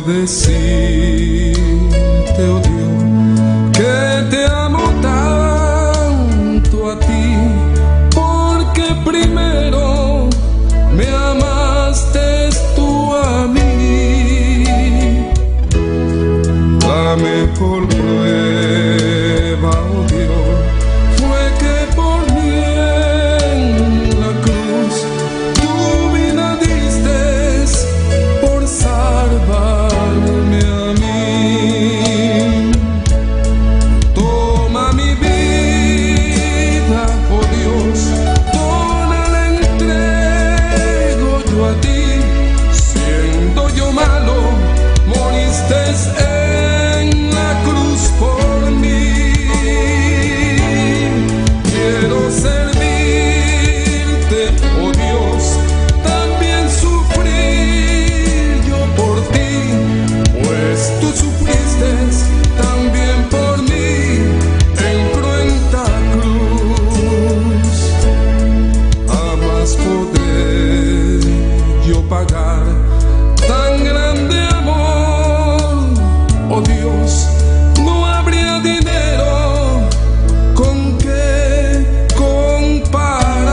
decirte, oh Dios, que te amo tanto a ti, porque primero me amaste tú a mí. La mejor prueba, oh Dios, fue que por mí en la cruz tu vida diste por salvarme a mí. Toma mi vida, oh Dios, toda la entrego yo a ti. Siendo yo malo, moriste en la cruz por mí. Quiero servirte, oh Dios, también sufrir yo por ti, pues tú sufriste también por mí en cruenta cruz. Jamás podré yo pagar tan grande amor, oh Dios, no habría dinero con que comparar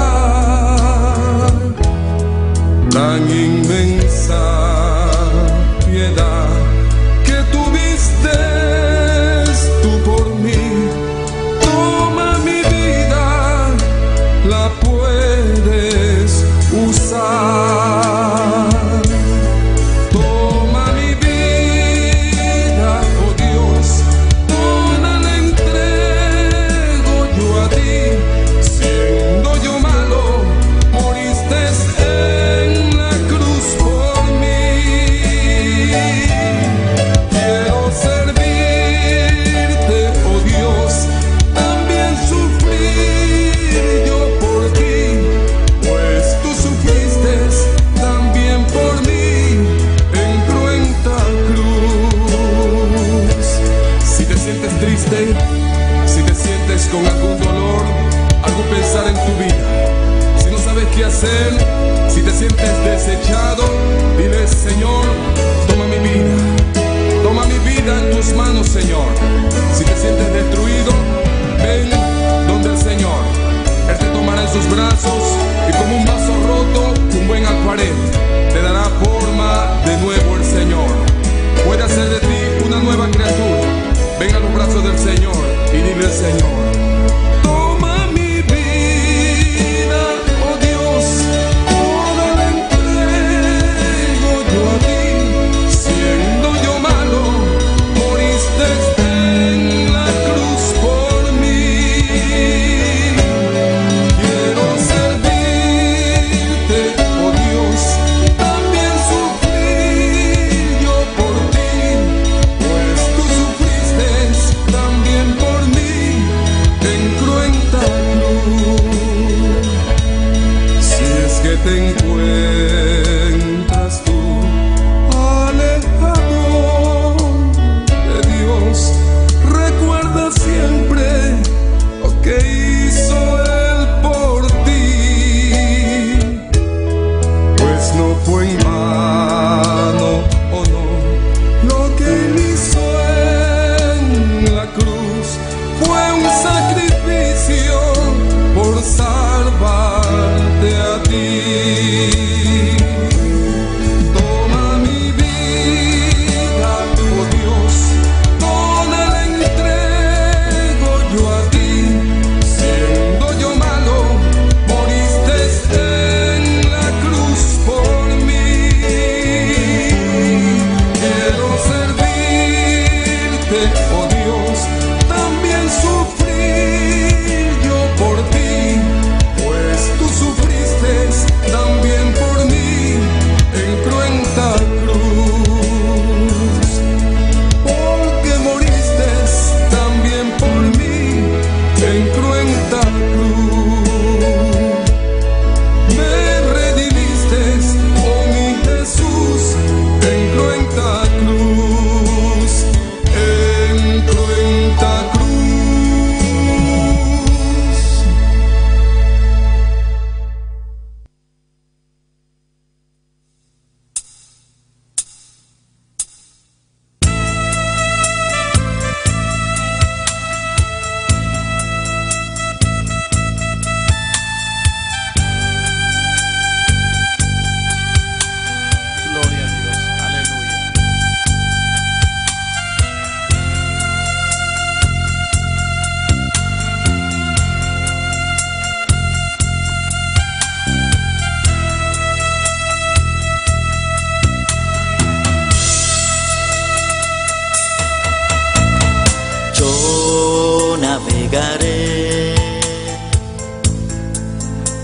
tan inmensa piedad que tuviste tú por mí. Toma mi vida, la puedes usar. Toma mi vida, oh Dios, toda la entrego yo a ti. Siendo yo malo, moriste en la cruz por mí. Quiero servirte, oh Dios, también sufrir yo por ti, pues tú sufriste también por mí en cruenta cruz. Si te sientes triste, si te sientes con algún dolor, algún pensar en tu vida, si no sabes qué hacer, si te sientes desechado, dile: Señor, toma mi vida en tus manos, Señor. Si te sientes destruido, ven donde el Señor. Él te tomará en sus brazos y como un vaso roto, un buen alfarero, te dará forma de nuevo el Señor. Puede hacer de ti una nueva criatura. Ven a los brazos del Señor y dile al Señor: toma mi vida, oh Dios, toda la entrego yo a ti. Siendo yo malo, moriste en la cruz por mí. Quiero servirte, oh Dios, también sufrir yo por ti, pues tú sufriste también por mí en cruenta cruz. Si es que te encuentras tú alejado de Dios, recuerda siempre lo que hizo Él por ti, pues no fue en vano, oh no, lo que Él hizo en la cruz fue un sacrificio por salvarte a ti. Toma mi vida, oh Dios, toda la entrego yo a ti. Siendo yo malo, moriste en la cruz por mí.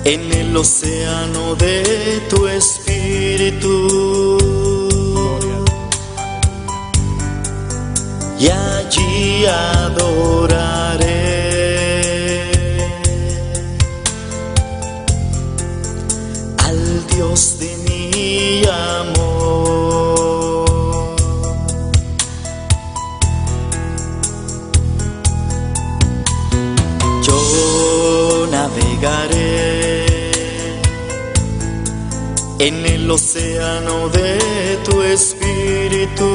en el océano de tu espíritu, y allí adoraré al Dios de mi amor. Yo navegaré en el océano de tu espíritu,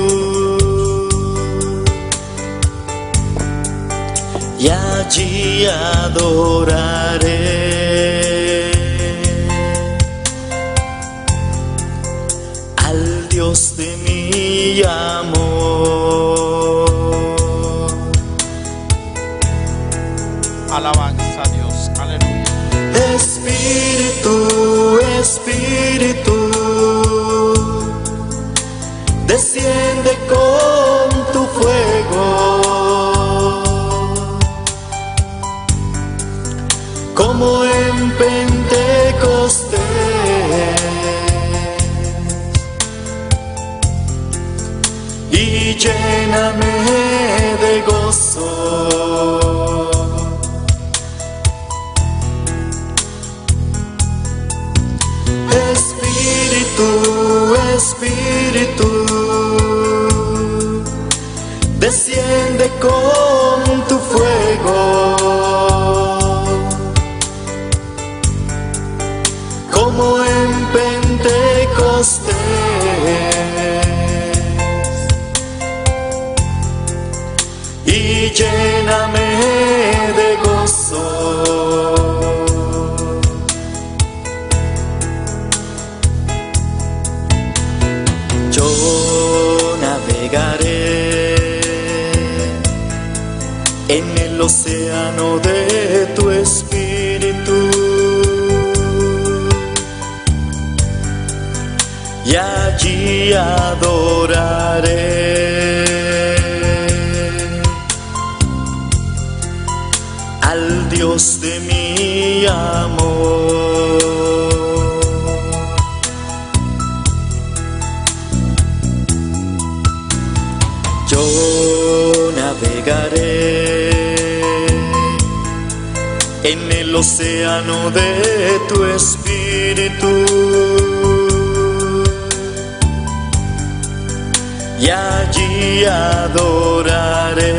y allí adoraré al Dios de mi amor. Alabanza a Dios, aleluya. Espíritu, Espíritu, desciende con tu fuego, como en Pentecostés, y lléname de gozo. Espíritu, Espíritu, desciende con tu fuego, como en Pentecostés, y lléname de gozo. Yo navegaré en el océano de tu espíritu, y allí adoraré al Dios de mi amor. Yo navegaré en el océano de tu espíritu, y allí adoraré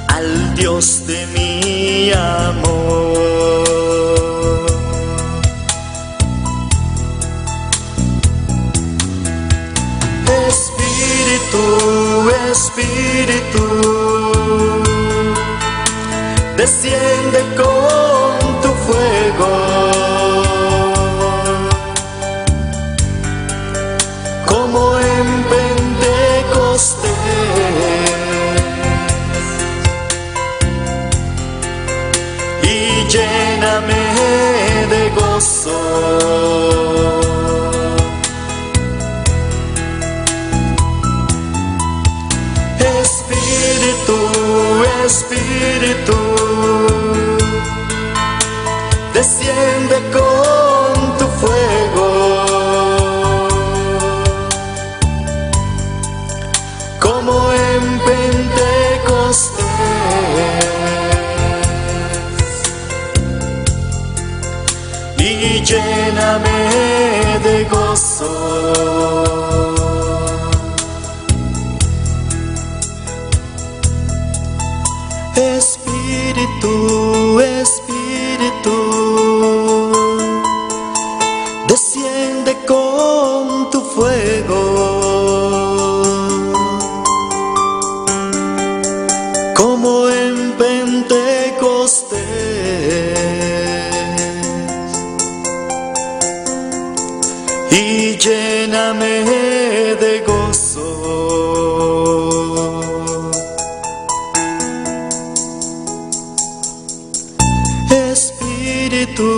al Dios de mi amor. Espíritu, Espíritu, desciende con tu fuego, como en Pentecostés, y lléname de gozo. Espíritu, Espíritu, desciende con tu fuego, como en Pentecostés, y lléname de gozo. Espíritu, Espíritu, desciende con tu fuego, como en Pentecostés, y lléname de gozo. Espíritu,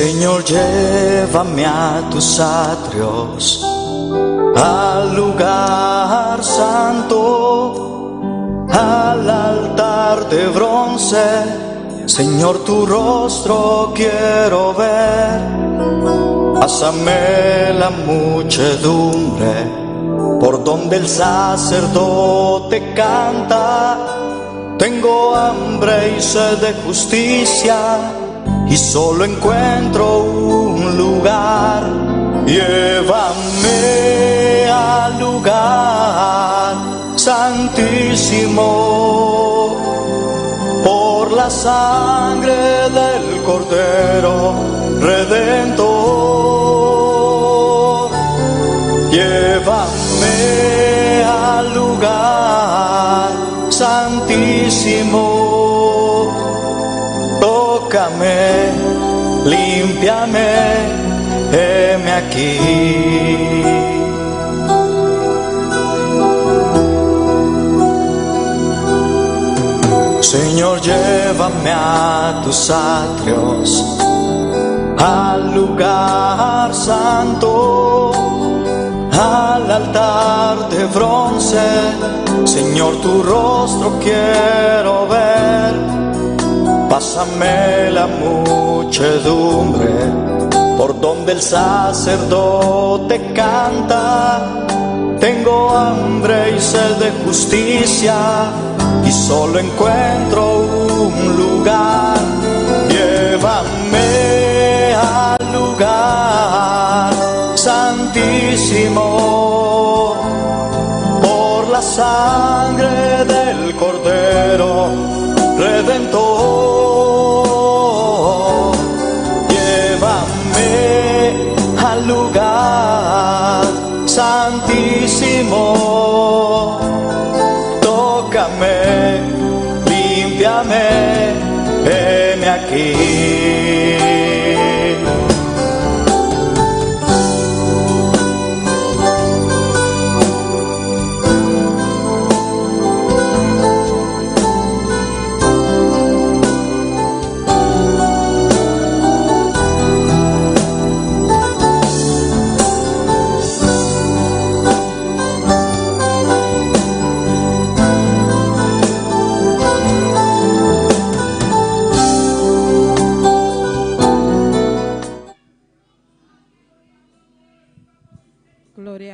Señor, llévame a tus atrios, al lugar santo, al altar de bronce. Señor, tu rostro quiero ver. Pásame la muchedumbre por donde el sacerdote canta. Tengo hambre y sed de justicia y solo encuentro un lugar. Llévame al lugar santísimo por la sangre del Cordero Redentor. Llévame al lugar santísimo, tócame, límpiame, heme aquí. Señor, llévame a tus atrios, al lugar santo, al altar de bronce. Señor, tu rostro quiero ver. Pásame la muchedumbre por donde el sacerdote canta. Tengo hambre y sed de justicia y solo encuentro un lugar. Llévame al lugar santísimo por la sangre del Cordero Redentor. Llévame al lugar santísimo, tócame, límpiame, heme aquí.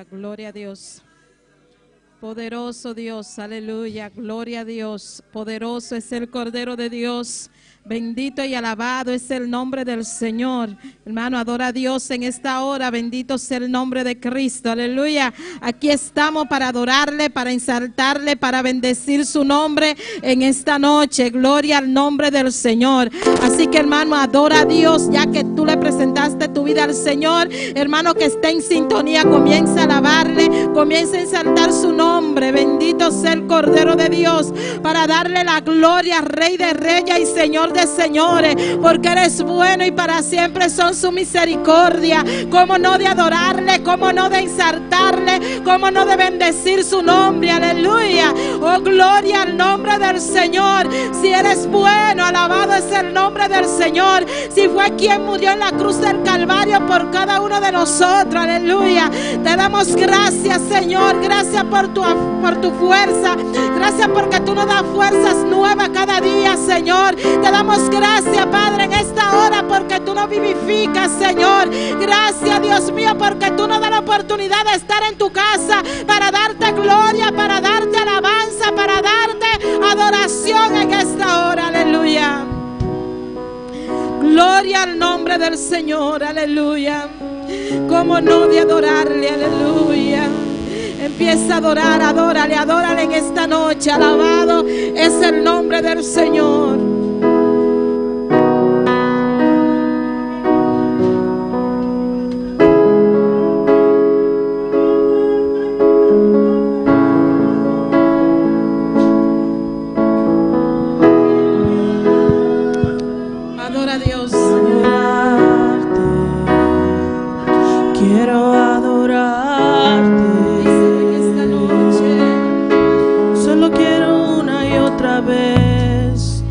Gloria a Dios. Poderoso Dios, aleluya, gloria a Dios. Poderoso es el Cordero de Dios. Bendito y alabado es el nombre del Señor. Hermano, adora a Dios en esta hora. Bendito sea el nombre de Cristo. Aleluya. Aquí estamos para adorarle, para exaltarle, para bendecir su nombre en esta noche. Gloria al nombre del Señor. Así que, hermano, adora a Dios, ya que tú le presentaste tu vida al Señor. Hermano, que esté en sintonía, comienza a alabarle, comienza a exaltar su nombre. Bendito sea el Cordero de Dios, para darle la gloria, Rey de Reyes y Señor de señores, porque eres bueno y para siempre son su misericordia. Cómo no de adorarle, cómo no de exaltarle, cómo no de bendecir su nombre. Aleluya. Oh, gloria al nombre del Señor. Si eres bueno, alabado es el nombre del Señor. Si fue quien murió en la cruz del Calvario por cada uno de nosotros. Aleluya. Te damos gracias, Señor. Gracias por tu fuerza. Gracias porque tú nos das fuerzas nuevas cada día, Señor. Te damos gracias, Padre, en esta hora porque tú nos vivificas, Señor. Gracias, Dios mío, porque tú nos das la oportunidad de estar en tu casa para darte gloria, para darte alabanza, para darte adoración en esta hora. Aleluya. Gloria al nombre del Señor. Aleluya. Cómo no de adorarle. Aleluya. Empieza a adorar, adórale en esta noche. Alabado es el nombre del Señor. Adora a Dios. Quiero adorarte. Esta noche solo quiero una y otra vez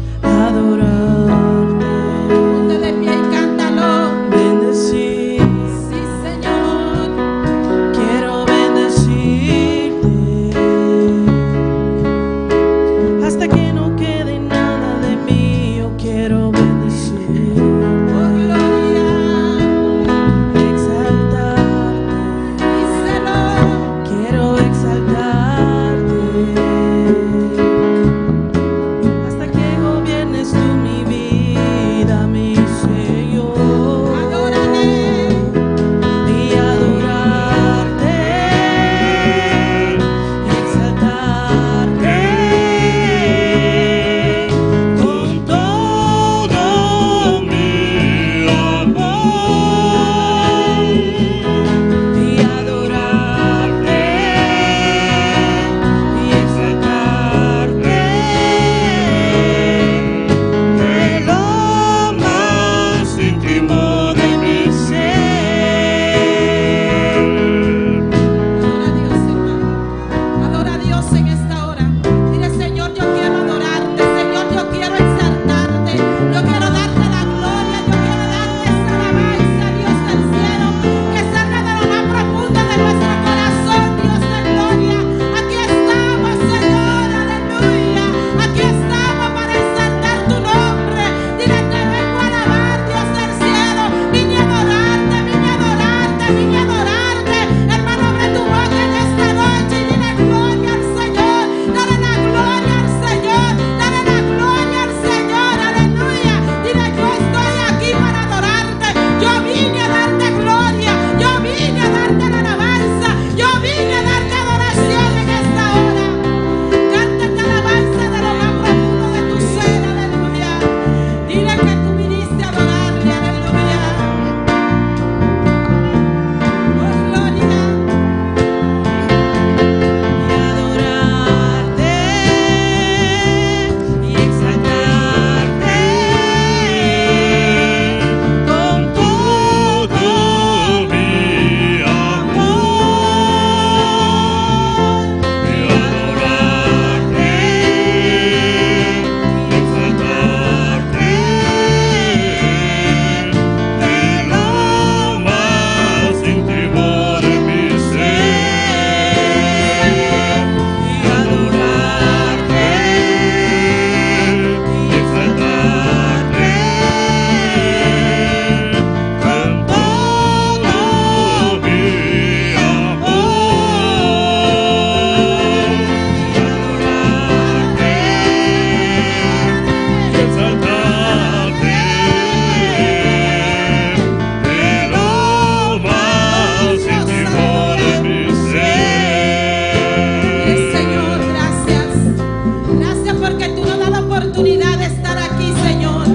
porque tú nos das la oportunidad de estar aquí, Señor.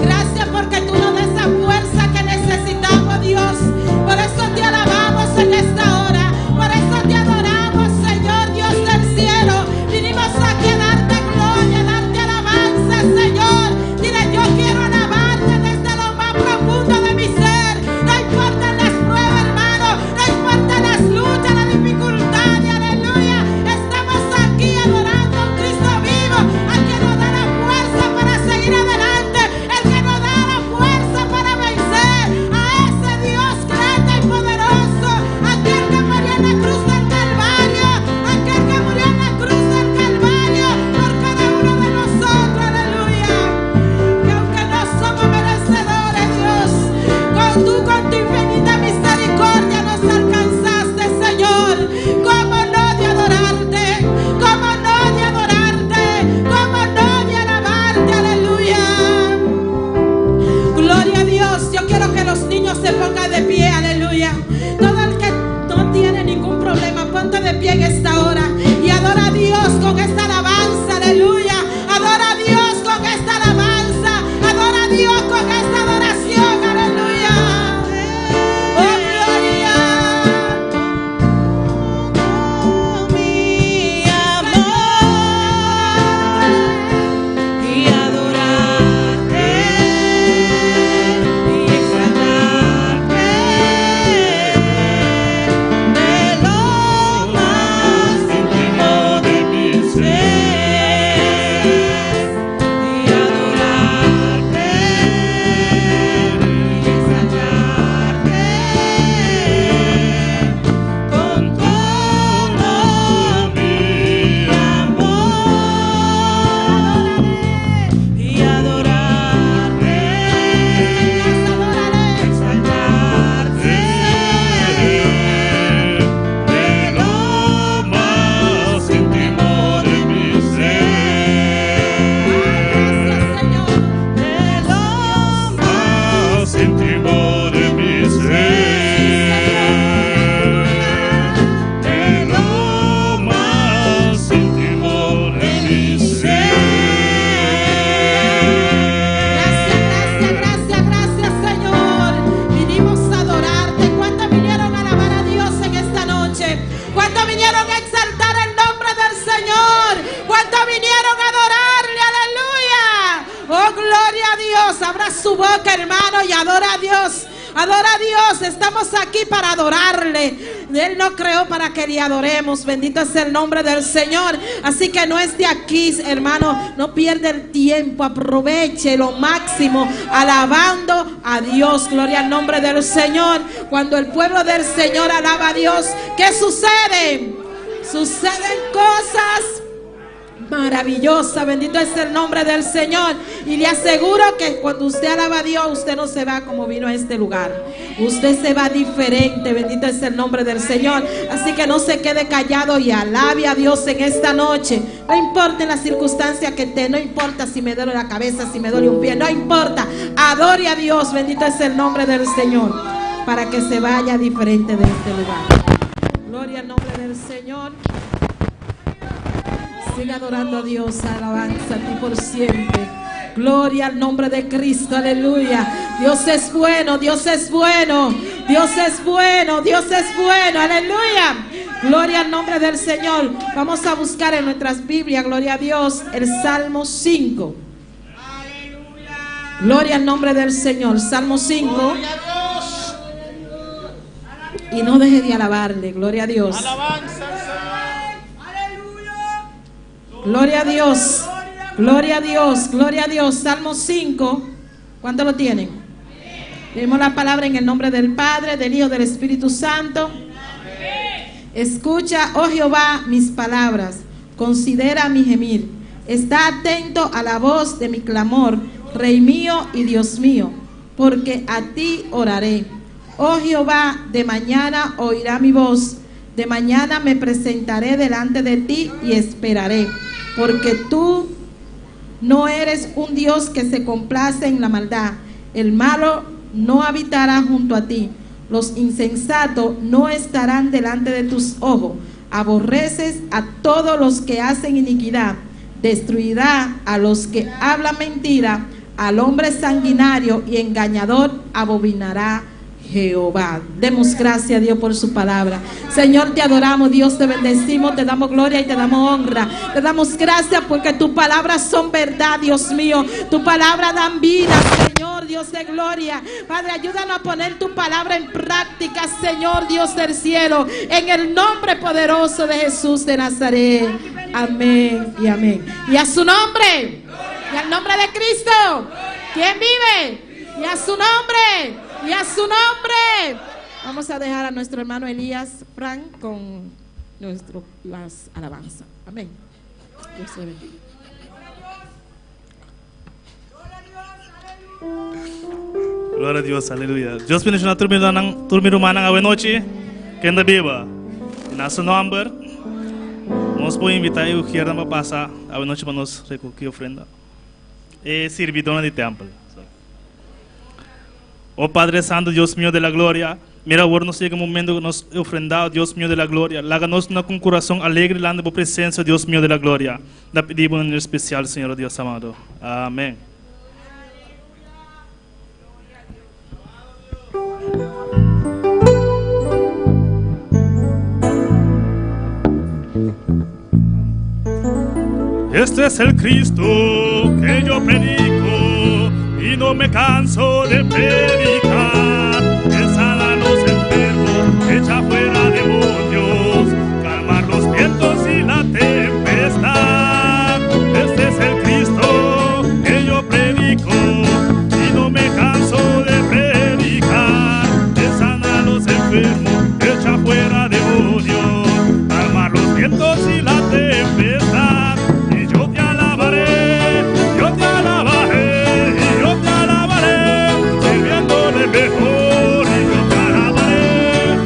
Gracias porque tú nos das esa fuerza que necesitamos, Dios. Por eso te alabamos en esta hora. Por eso te adoramos, Señor, Dios del cielo. Vinimos aquí a darte gloria, a darte alabanza, Señor. Dile, yo quiero alabarte desde lo más profundo de mi ser. No importan las pruebas, hermano. No importan las luchas, las dificultades. Aleluya. Estamos aquí adorando a un Cristo vivo, al que nos da la fuerza para seguir adelante, el que nos da la fuerza para vencer a ese Dios grande y poderoso, aquel que murió en la cruz del Calvario, aquel que murió en la cruz del Calvario por cada uno de nosotros. Aleluya. Que aunque no somos merecedores, Dios, con tu infinita misericordia nos alcanzaste, Señor. ¿Cómo no de adorarte? ¿Cómo no de adorarte? ¿Cómo no de alabarte? Aleluya. Gloria a Dios. Yo quiero que los niños se pongan de pie. Aleluya. Todo el que no tiene ningún problema, ponte de pie en esta hora y adora a Dios con esta alabanza. Aleluya. Adora a Dios con esta alabanza. Adora a Dios con esta adoración. Aleluya. Oh, gloria. Mi amor, y adorarte y exaltarte de lo más íntimo de mi ser, y adorarte y exaltarte con todo mi amor, y adorarte, exaltarte de lo más íntimo de mi ser, de lo más íntimo de mi ser, de lo más íntimo de mi ser. Gracias, Señor. Vinimos a adorarte. ¿Cuántos vinieron a alabar a Dios en esta noche? ¿Cuántos vinieron a exaltar el nombre del Señor? ¿Cuántos vinieron a adorarle? Aleluya. Oh, gloria a Dios. Abra su boca, hermano, y adora a Dios. Adora a Dios. Estamos aquí para adorarle. Él no creó para que le adoremos. Bendito es el nombre del Señor. Así que no es de aquí, hermano. No pierda el tiempo. Aproveche lo máximo alabando a Dios. Gloria al nombre del Señor. Cuando el pueblo del Señor alaba a Dios, ¿qué sucede? Suceden cosas maravillosas. Bendito es el nombre del Señor. Y le aseguro que cuando usted alaba a Dios, usted no se va como vino a este lugar. Usted se va diferente. Bendito es el nombre del Señor. Así que no se quede callado y alabe a Dios en esta noche. No importa la circunstancia que esté. No importa si me duele la cabeza, si me duele un pie. No importa. Adore a Dios. Bendito es el nombre del Señor. Para que se vaya diferente de este lugar. Gloria al nombre del Señor. Sigue adorando a Dios, alabanza a ti por siempre. Gloria al nombre de Cristo, aleluya. Dios es bueno, Dios es bueno, Dios es bueno, Dios es bueno, aleluya. Gloria al nombre del Señor. Vamos a buscar en nuestras Biblias, gloria a Dios, el Salmo 5. Gloria al nombre del Señor, Salmo 5. Y no deje de alabarle, gloria a Dios. Gloria a Dios, gloria a Dios, gloria a Dios. Salmo 5, ¿cuánto lo tienen? Leemos la palabra en el nombre del Padre, del Hijo, del Espíritu Santo. Escucha, oh Jehová, mis palabras, considera mi gemir. Está atento a la voz de mi clamor, Rey mío y Dios mío, porque a ti oraré. Oh Jehová, de mañana oirá mi voz, de mañana me presentaré delante de ti y esperaré. Porque tú no eres un Dios que se complace en la maldad. El malo no habitará junto a ti. Los insensatos no estarán delante de tus ojos. Aborreces a todos los que hacen iniquidad. destruirá a los que hablan mentira, al hombre sanguinario y engañador abominará Jehová. Demos gracias a Dios por su palabra. Señor, te adoramos, Dios, te bendecimos, te damos gloria y te damos honra. Te damos gracias porque tus palabras son verdad, Dios mío. Tu palabra dan vida, Señor, Dios de gloria. Padre, ayúdanos a poner tu palabra en práctica, Señor, Dios del cielo, en el nombre poderoso de Jesús de Nazaret. Amén y amén. Y a su nombre, y al nombre de Cristo, ¿quién vive? Y a su nombre, y a su nombre. Vamos a dejar a nuestro hermano Elías Frank con las alabanzas. Amén. Dios te bendiga. Glória a Deus, aleluia. Deus bendiga na turma humana a noite. Quem da beba? Nosso nome. Nós podemos invitar o que era para passar a noite para nós recolher ofrenda. E servidora de templo. Oh Padre Santo, Dios mío de la gloria, mira ahora nos llega un momento que nos ofrendado, Dios mío de la gloria. Láganos con un corazón alegre delante de tu presencia, Dios mío de la gloria. La pedimos en especial, Señor Dios amado. Amén. Este es el Cristo que yo predico y no me canso de predicar. Él sana a los enfermos, echa fuera demonios, calmar los vientos y la tempestad. Este es el Cristo que yo predico y no me canso de predicar. Él sana a los enfermos, echa fuera demonios, calmar los vientos y la tempestad. Mejor y yo te alabaré,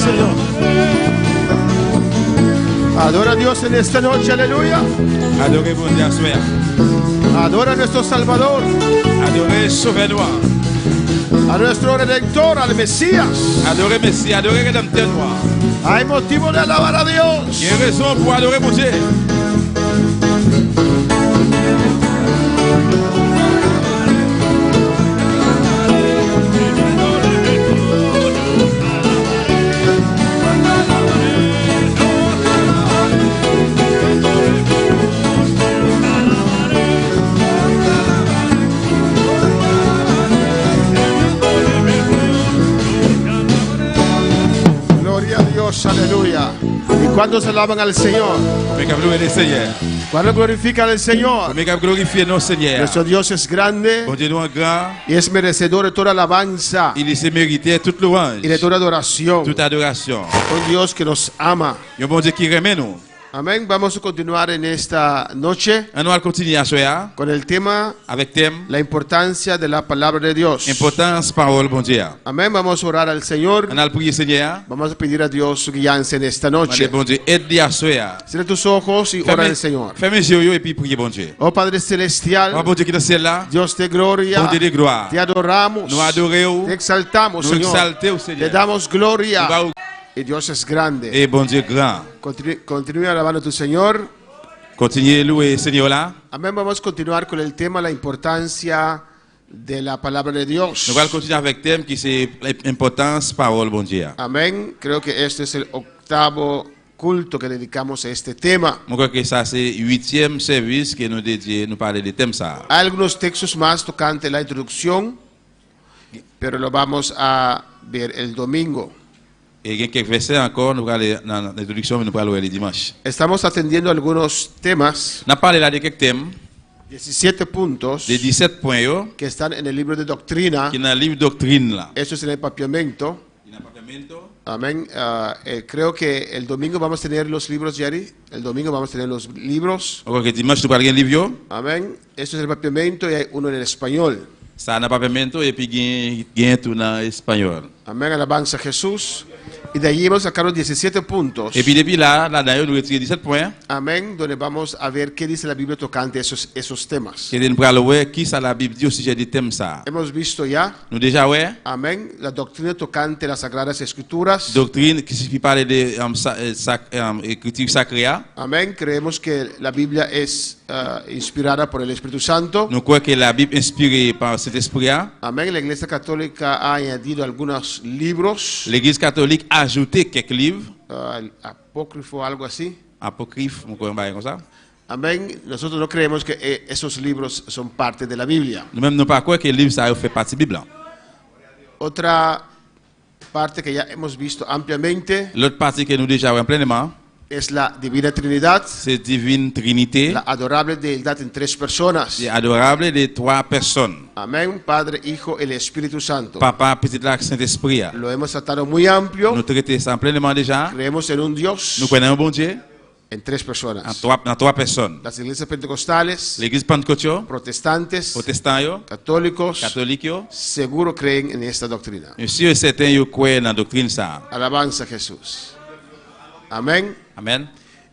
Señor. Adora a Dios en esta noche, aleluya. Adorez bon Dieu soir. Adora a nuestro Salvador, Adorez Sauveur. a nuestro Redentor, al Mesías. Adorez Messie, adorez Rédempteur noir. Hay motivo de alabar a Dios. Il y a raison pour adorer mon Dieu. Gloria a Dios, aleluya. ¿Y cuándo se alaban al Señor? Mais qu'à louer le Seigneur. ¿Cuándo glorifican al Señor? Mais qu'à glorifier nos Seigneur. Nuestro Dios es grande Bon Dieu nous est grand. y es merecedor de toda alabanza Il s'est mérité toute louange, y de toda adoración. toute adoration. Un Dios que nos ama. Un bon Dieu qui remet nous. Amén. Vamos a continuar en esta noche On va continuer à soir con el tema avec thème la importancia de la palabra de Dios. importance parole bon Dieu. Amén. Vamos a orar al Señor. On a le prier Seigneur. Vamos a pedir a Dios su guianza en esta Demandez noche. bon Dieu aide à soir. Cierra tus ojos y ora al Señor. Fermez les yeux et puis priez bon Dieu. Oh Padre Celestial, Oh bon Dieu qui est dans le ciel là. Dios de gloria, Bon Dieu de gloire. te adoramos, Nous adorons, te exaltamos, nous Señor. exaltons au Te Seigneur. damos gloria. Nous va- Y Dios es grande. Et bon Dieu grand. Continúa alabando a tu Señor. Continuez à louer Seigneur là. Amén. Vamos a continuar con el tema la importancia de la palabra de Dios. Nous allons continuer avec thème qui c'est l'importance parole bon Dieu. Amén. Creo que este es el octavo culto que dedicamos a este tema. Je crois que ça c'est 8e service que nous dédions nous parler de thème ça. Hay algunos textos más tocante la introducción, pero lo vamos a ver el domingo. Et il y a quelques versets encore nous allons dans l'introduction mais nous allons le dimanche. Estamos atendiendo algunos temas, On a parlé là de quelques thèmes, 17 puntos, de 17 points yo, que están en el libro de doctrina. qui est dans le livre doctrine là. Eso es en el papiamento. Il y a un papiamento. Amén. Creo que el domingo vamos a tener los libros, Yari. El domingo vamos a tener los libros. Je crois que dimanche nous parlons de livre yo. Amén. Eso es el papiamento y hay uno en el español. Ça n'a pas papiamento et puis il y a tout en espagnol. Amén. Alabanza a Jesús. Y de allí hemos sacado 17 puntos. Et puis depuis là d'ailleurs nous retirons 17 points. Amén. Donde vamos a ver qué dice la Biblia tocante esos temas. Et nous allons voir qui ça la Bible dit au sujet des thèmes ça. Hemos visto ya. Nous déjà ouais. Amén. La doctrina tocante las Sagradas Escrituras. Doctrine qui suffit parler de écriture sacrée. Amén. Creemos que la Biblia es inspirada por el Espíritu Santo. Nous croyons que la Bible est inspirée par cet esprit. Amén. La Iglesia Católica ha añadido algunos libros. L'Église catholique a ajouté quelques livres Apócrifo, algo así. apocryphes, nous croyons comme ça. Amén. Nosotros no creemos que esos libros son parte de la Biblia. Nous-mêmes nous pas croire que le livre ça fait partie de la Bible. Otra parte que ya hemos visto ampliamente L'autre partie que nous déjà voyons pleinement, es la Divina Trinidad, c'est divine Trinité, la adorable deidad en tres personas. c'est adorable de trois personnes. Amén. Padre, Hijo y el Espíritu Santo. Papa, petit lac, Saint-Esprit. Lo hemos tratado muy amplio. Nous traitons ça pleinement déjà. Creemos en un Dios Nous connaissons un bon Dieu en tres personas. dans trois personnes. Las iglesias pentecostales, L'Église pentecôtiste, protestantes, protestant, católicos, catholique, seguro creen en esta doctrina. monsieur et certains yo croient dans la doctrine ça. Alabanza a Jesús. Amén. Amen.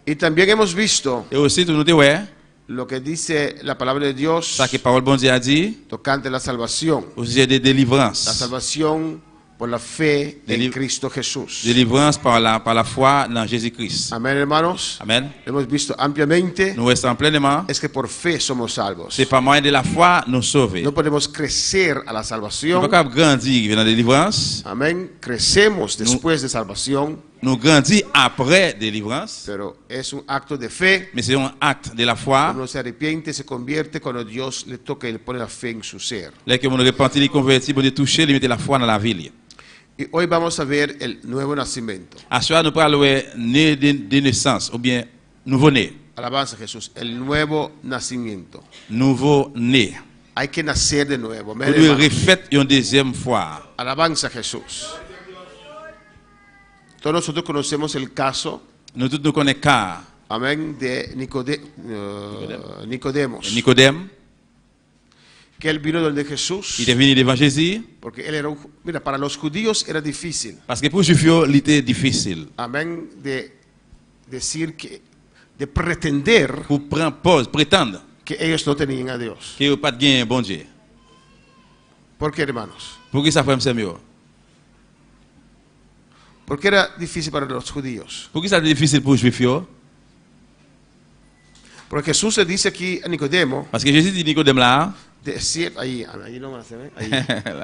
Y también hemos visto Et aussi nous te ouais, lo que dice la palabra de Dios ça que parole bon Dieu a dit tocante la salvación. au sujet de La délivrance. salvación por la fe en Deliv- Cristo Jesús. Délivrance par la foi dans Jésus-Christ. Amén, hermanos. Amen. Lo hemos visto ampliamente. Nous restons pleinement. Es que por fe somos salvos. C'est par moyen de la foi nous sauver. No podemos crecer a la Nous ne salvación. pouvons pas grandir dans la délivrance. Amén. Crecemos después de salvación, Nous grandissons après délivrance. pero es un acto de fe. Mais c'est un acte de la foi. Uno se arrepiente, se convierte cuando Dios le toca y le pone la fe en su ser. Là que nous repentis, les convertis, pour les toucher, les mettre la foi dans la ville. Y hoy vamos a ver el nuevo nacimiento. À ce nous parlons né de naissance ou bien nouveau-né. Alabanza a Jesús. El nuevo nacimiento. Nouveau-né. Hay que nacer de nuevo. Amén, Nous devons hermanos. refaire une deuxième fois. Alabanza a Jesús. Todos nosotros conocemos el caso, Nous tous nous connaissons car amén, de Nicodemos. Nicodème. que él vino donde Jesús, Il était venu devant Jésus porque él era mira, para los judíos era difícil, parce que pour les Juifs, il était difficile. amén, de decir que, de pretender Pour prendre pause, prétendre que ellos no tenían a Dios. qu'il n'y a pas de gain bon Dieu. ¿Por qué, hermanos? Pour que ça fasse mieux? Porque era difícil para los judíos. Pour que ça soit difficile pour les Juifs? Porque Jesús le dice aquí a Nicodemo, Parce que Jésus dit Nicodème là, ahí no se ve, ahí.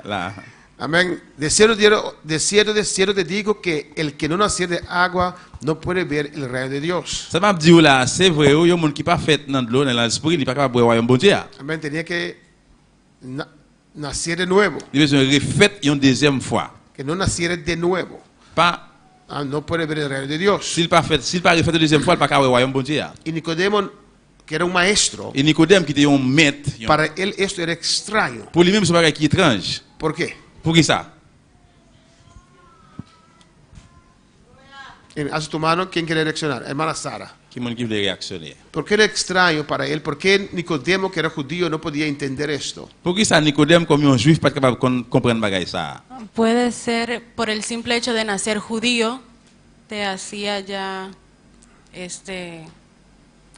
là, Amén. De cierto, te digo que el que no naciera de agua no puede ver el reino de Dios. ça m'a dit là, c'est vrai, il y a un monde qui pas fait dans l'eau, dans l'esprit, il n'est pas capable de boire royaume bon Dieu. Amén. Tenía que nacer de nuevo. Il a besoin de refaire une deuxième fois. Que no naciera de nuevo. Pas, No puede ver el reino de Dios. s'il pas refait une deuxième fois, il pas capable de royaume bon Dieu. Y Nicodemo, que era un maestro, Et Nicodème qui était un maître, para él esto era extraño. pour lui-même c'est pas qui est étrange. ¿Por qué? Pour qui ça? Haz tu mano, ¿quién quiere reaccionar? Hermana Sara. Qui monde qui voulait réactionner? ¿Por qué era extraño para él? ¿Por qué Nicodemo, que era judío, no podía entender esto? Pour qui ça Nicodème comme un juif pas capable de comprendre bagaille ça? Puede ser por el simple hecho de nacer judío, te hacía ya,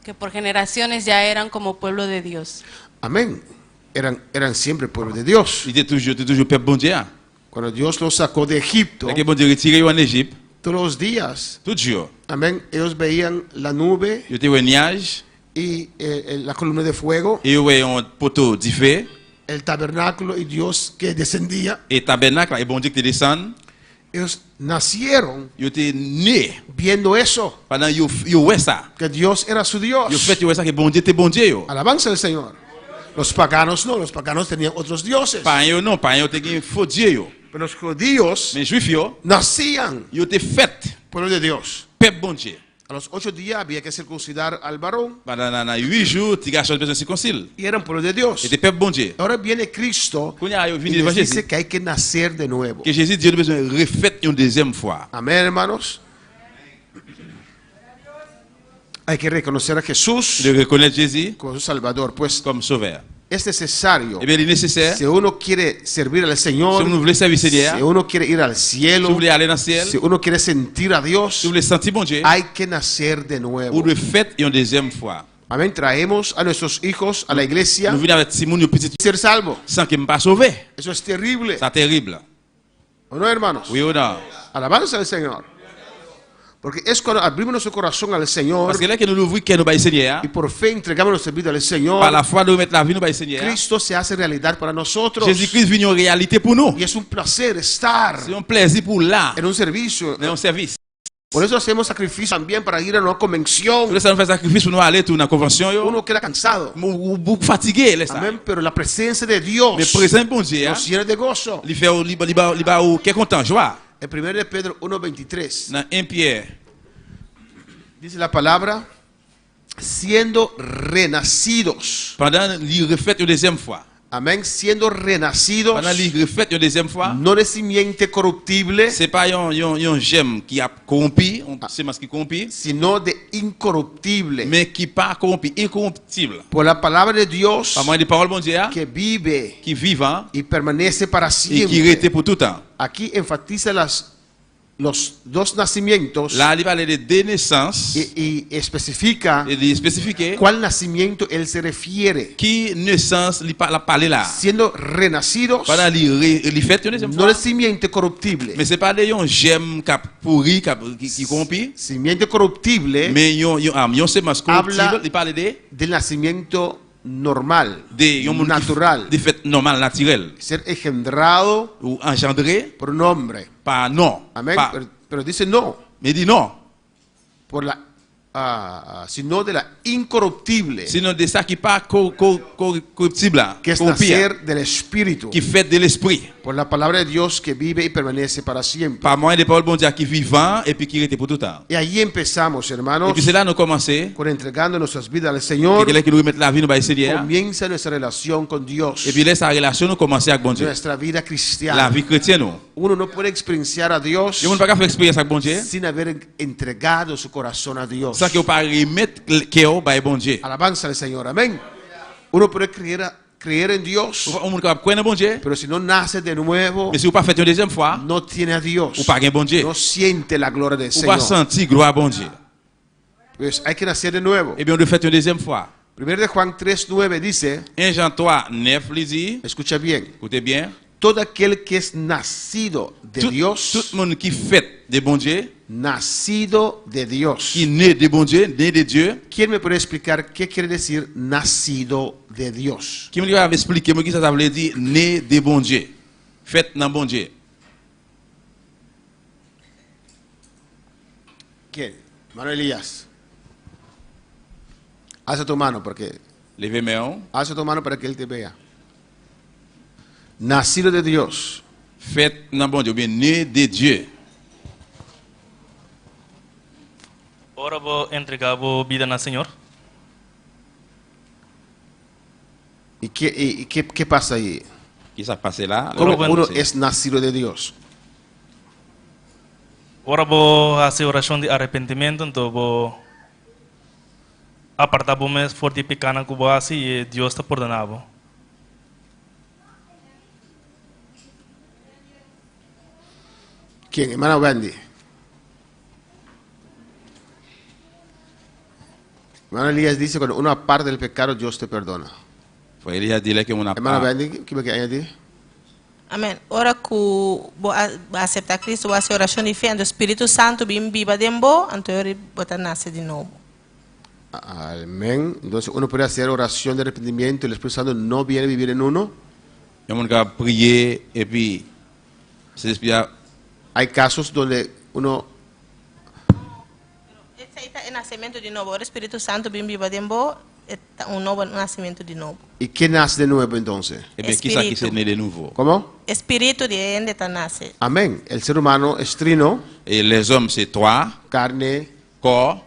que por generaciones ya eran como pueblo de Dios. Amén. Eran siempre pueblo de Dios. Il était toujours peuple bon Dieu. Cuando Dios los sacó de Egipto, Dès que bon Dieu retiré en Égypte, todos los días, tout jour, amén, ellos veían la nube il était un nuage y la columna de fuego, et il y a un poteau du feu el tabernáculo y Dios que descendía. et tabernacle et bon Dieu qui descend. Ellos nacieron Il était né viendo eso, pendant il ouais ça. que Dios era su Dios. Il fait ouais ça que bon Dieu était bon Dieu. Alabanza al Señor. Los paganos no, los paganos tenían otros dioses. Pas yo non, pas yo te gen faux Dieu yo. Pero los judíos Mais juif yo, nacían yo te fait pueblo de Dios. peuple bon Dieu. A los 8 días había que circuncidar al varón Pendant 8 jours, tu garçon besoin circoncile. y eran pueblo de Dios. Et te peuple bon Dieu. Ahora viene Cristo Quand il a y venu les devant dice Jésus, que hay que nacer de nuevo. que Jésus Dieu a besoin de refaire une deuxième fois. Amén, hermanos. Hay que reconocer a Jesús De reconnaître Jésus como su Salvador. Pues comme sauveur. es necesario, Eh bien, il est nécessaire, si uno quiere servir al si Señor, vous voulez servir si Seigneur, uno quiere ir al si cielo, vous voulez aller dans le ciel, si si uno quiere sentir a Dios, vous voulez sentir bon Dieu, hay que nacer de vous nuevo. devez faire une deuxième fois. Amén. Traemos a nuestros hijos a la iglesia Nous venons avec Simon, nous petit, ser salvo. sans qu'il ne pas sauvé. Eso es terrible. C'est terrible. ¿O no, hermanos? Oui ou non? Alabanza al Señor. Porque es cuando abrimos nuestro corazón al Señor Parce que là que nous l'ouvrons, que nous baillons Seigneur, y por fe entregamos nuestra vida al par Señor, la foi, nous mettons la vie, nous baillons Seigneur. Cristo se hace realidad para nosotros. Jésus-Christ vient en réalité pour nous. Y es un placer estar C'est un plaisir pour là, en un servicio. dans un service. Por eso hacemos sacrificio también para ir a una convención. Pour ça, nous faisons sacrifice pour nous aller dans la convention. Uno queda cansado. Ou fatigué, là, ça. Amén. Pero la presencia de Dios Mais présent bon Dieu, nos llena de gozo. il fait qu'il est content, joie. En 1 de Pedro 1:23 Dans 1 Pierre, dice la palabra, siendo renacidos. pendant il refait une deuxième fois. Amén. Siendo renacidos, Pendant il refait une deuxième fois, no de simiente corruptible, c'est pas un gemme qui a corrompu, c'est ce qui corrompu, sino de incorruptible. mais qui pas corrompu, incorruptible. Por la palabra de Dios Par moyen des paroles bon Dieu, que vive qui vivant y permanece para et qui siempre. reste pour tout temps. Aquí enfatiza los dos nacimientos Là, il parle de deux naissances y especifica et de spécifier cuál nacimiento él se refiere. qui naissance il parle là. Siendo renacidos, Pendant il fait une deuxième no de fois, simiente corruptible. mais c'est pas des gemme qui a pourri, qui corrompu, Simiente corruptible mais yon semence corruptible, Habla- il parle de del nacimiento normal, yon monde natural. de fait normal, naturel, Ser engendrado ou engendré por un hombre. par non, Amén. pas, Pero dice no, mais dit non, por la, sino de la incorruptible, sinon de ça qui pas corruptible, que es corrompu, nacer del Espíritu, qui fait de l'esprit, por la palabra de Dios que vive y permanece para siempre. par moyen des paroles bon Dieu qui vivant et puis qui reste pour tout temps. Y ahí empezamos, Et hermanos, puis c'est là nous commençons, con entregando nuestras vidas al et Señor. que là que nous remettons la vie nous baillons Seigneur, Comienza nuestra relación con Dios, et puis laisse la relation nous commencer avec bon Dieu. nuestra vida La cristiana. vie chrétienne nous. Uno no puede experienciar a Dios Je ne peux pas faire expérience avec bon Dieu sin haber entregado su corazón a Dios. sans que vous pas remettre le cœur par bon Dieu. Alabanza al Señor, amén. Uno puede creer en Dios, On moun capable croire en bon Dieu. pero si no nace de nuevo, Mais si vous pas fait une deuxième fois, no tiene a Dios, ou pas gen bon Dieu. no siente la gloria del Ou pas Señor. sentir gloire à bon Dieu. Pues hay que nacer de nuevo. Eh bien, on doit faire une deuxième fois. 1 de Juan 3:9 dice, 1 Jean 3, 9, il dit, escucha bien, écoutez bien, todo aquel que es nacido de tout Dios, le monde qui fait de bon Dieu, nacido de Dios. qui naît de bon Dieu, naît de Dieu, ¿Quién me puede explicar qué quiere decir nacido de Dios? qui me va expliquer moi qui ça veut dire naît de bon Dieu, fait dans bon Dieu. ¿Quién? Mano Elías. Alza tu mano Levez main, alza tu mano para que él te vea. Nacido de Dios. fait dans bon Dieu, ou bien né de Dieu. Ahora vos entregamos vida al Señor. ¿Y qué pasa ahí? Qui ça passe là? ¿Cómo bueno, uno sí. es nacido de Dios? Ahora vos haces oración de arrepentimiento, entonces vos apartamos mes fuerte pecado que vos haces y Dios te perdonaba. ¿Quién? Hermana Wendy. Hermano Elías dice, cuando uno aparta del pecado, Dios te perdona. Foi ele já dile que on a Hermana pas. Wendy, ¿qué me queda añadir? Amém. Ora que você aceitar Cristo, você oração de fé, o Espírito Santo bem viva dentro, então ele bota nasce de novo. Amén. Entonces uno puede hacer oración de arrepentimiento y el Espíritu Santo no viene a vivir en uno. Il y a monde qui prier et puis c'est l'esprit Hay casos donde uno Esse é o nascimento de novo. O Espírito Santo bem viva dentro, é novo nascimento de novo. ¿Y qué nace de nuevo entonces? et bien qui ça qui Espíritu. c'est né de nouveau. ¿Cómo? Espírito de onde está nasce. Amén. El ser humano es trino, Et les hommes c'est trois, carne, corps,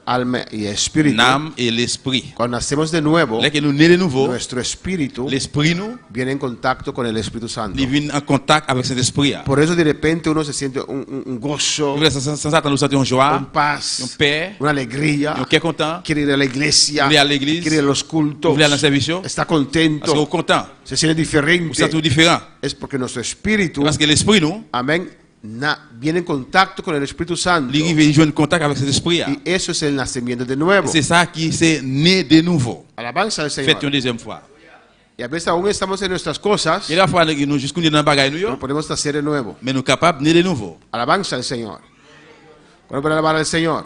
alma y espíritu. l'âme et l'esprit. Cuando nacemos de nuevo, Là que nous né de nouveau, nuestro espíritu l'esprit nous viene en contacto con el Espíritu Santo. il vient en contact avec cet esprit. Por eso de repente uno se siente un gozo, Sans attendre nous sentir une joie, un paz, une paix, una alegría. nous sommes contents, Quiere ir a la iglesia, Voulez aller à l'église, quiere ir a los cultos, voulez aller dans le service, está parce que nous contento, sommes contents, se siente nous diferente. sommes tout différents. Es porque nuestro espíritu, Parce que l'esprit nous, amén, viene en contacto con el Espíritu Santo. il arrive à en contact avec cet esprit. Y eso es el nacimiento de nuevo. C'est ça qui c'est né de nouveau. Alabanza al Fait Señor. une deuxième fois. Y a veces aún estamos en nuestras cosas, Et la fois nous jusqu'au dans bagaille nous pero yo, podemos nacer de nuevo. mais nous capables né de nouveau. Alabanza al Señor. ¿Cuándo puede alabar al Señor?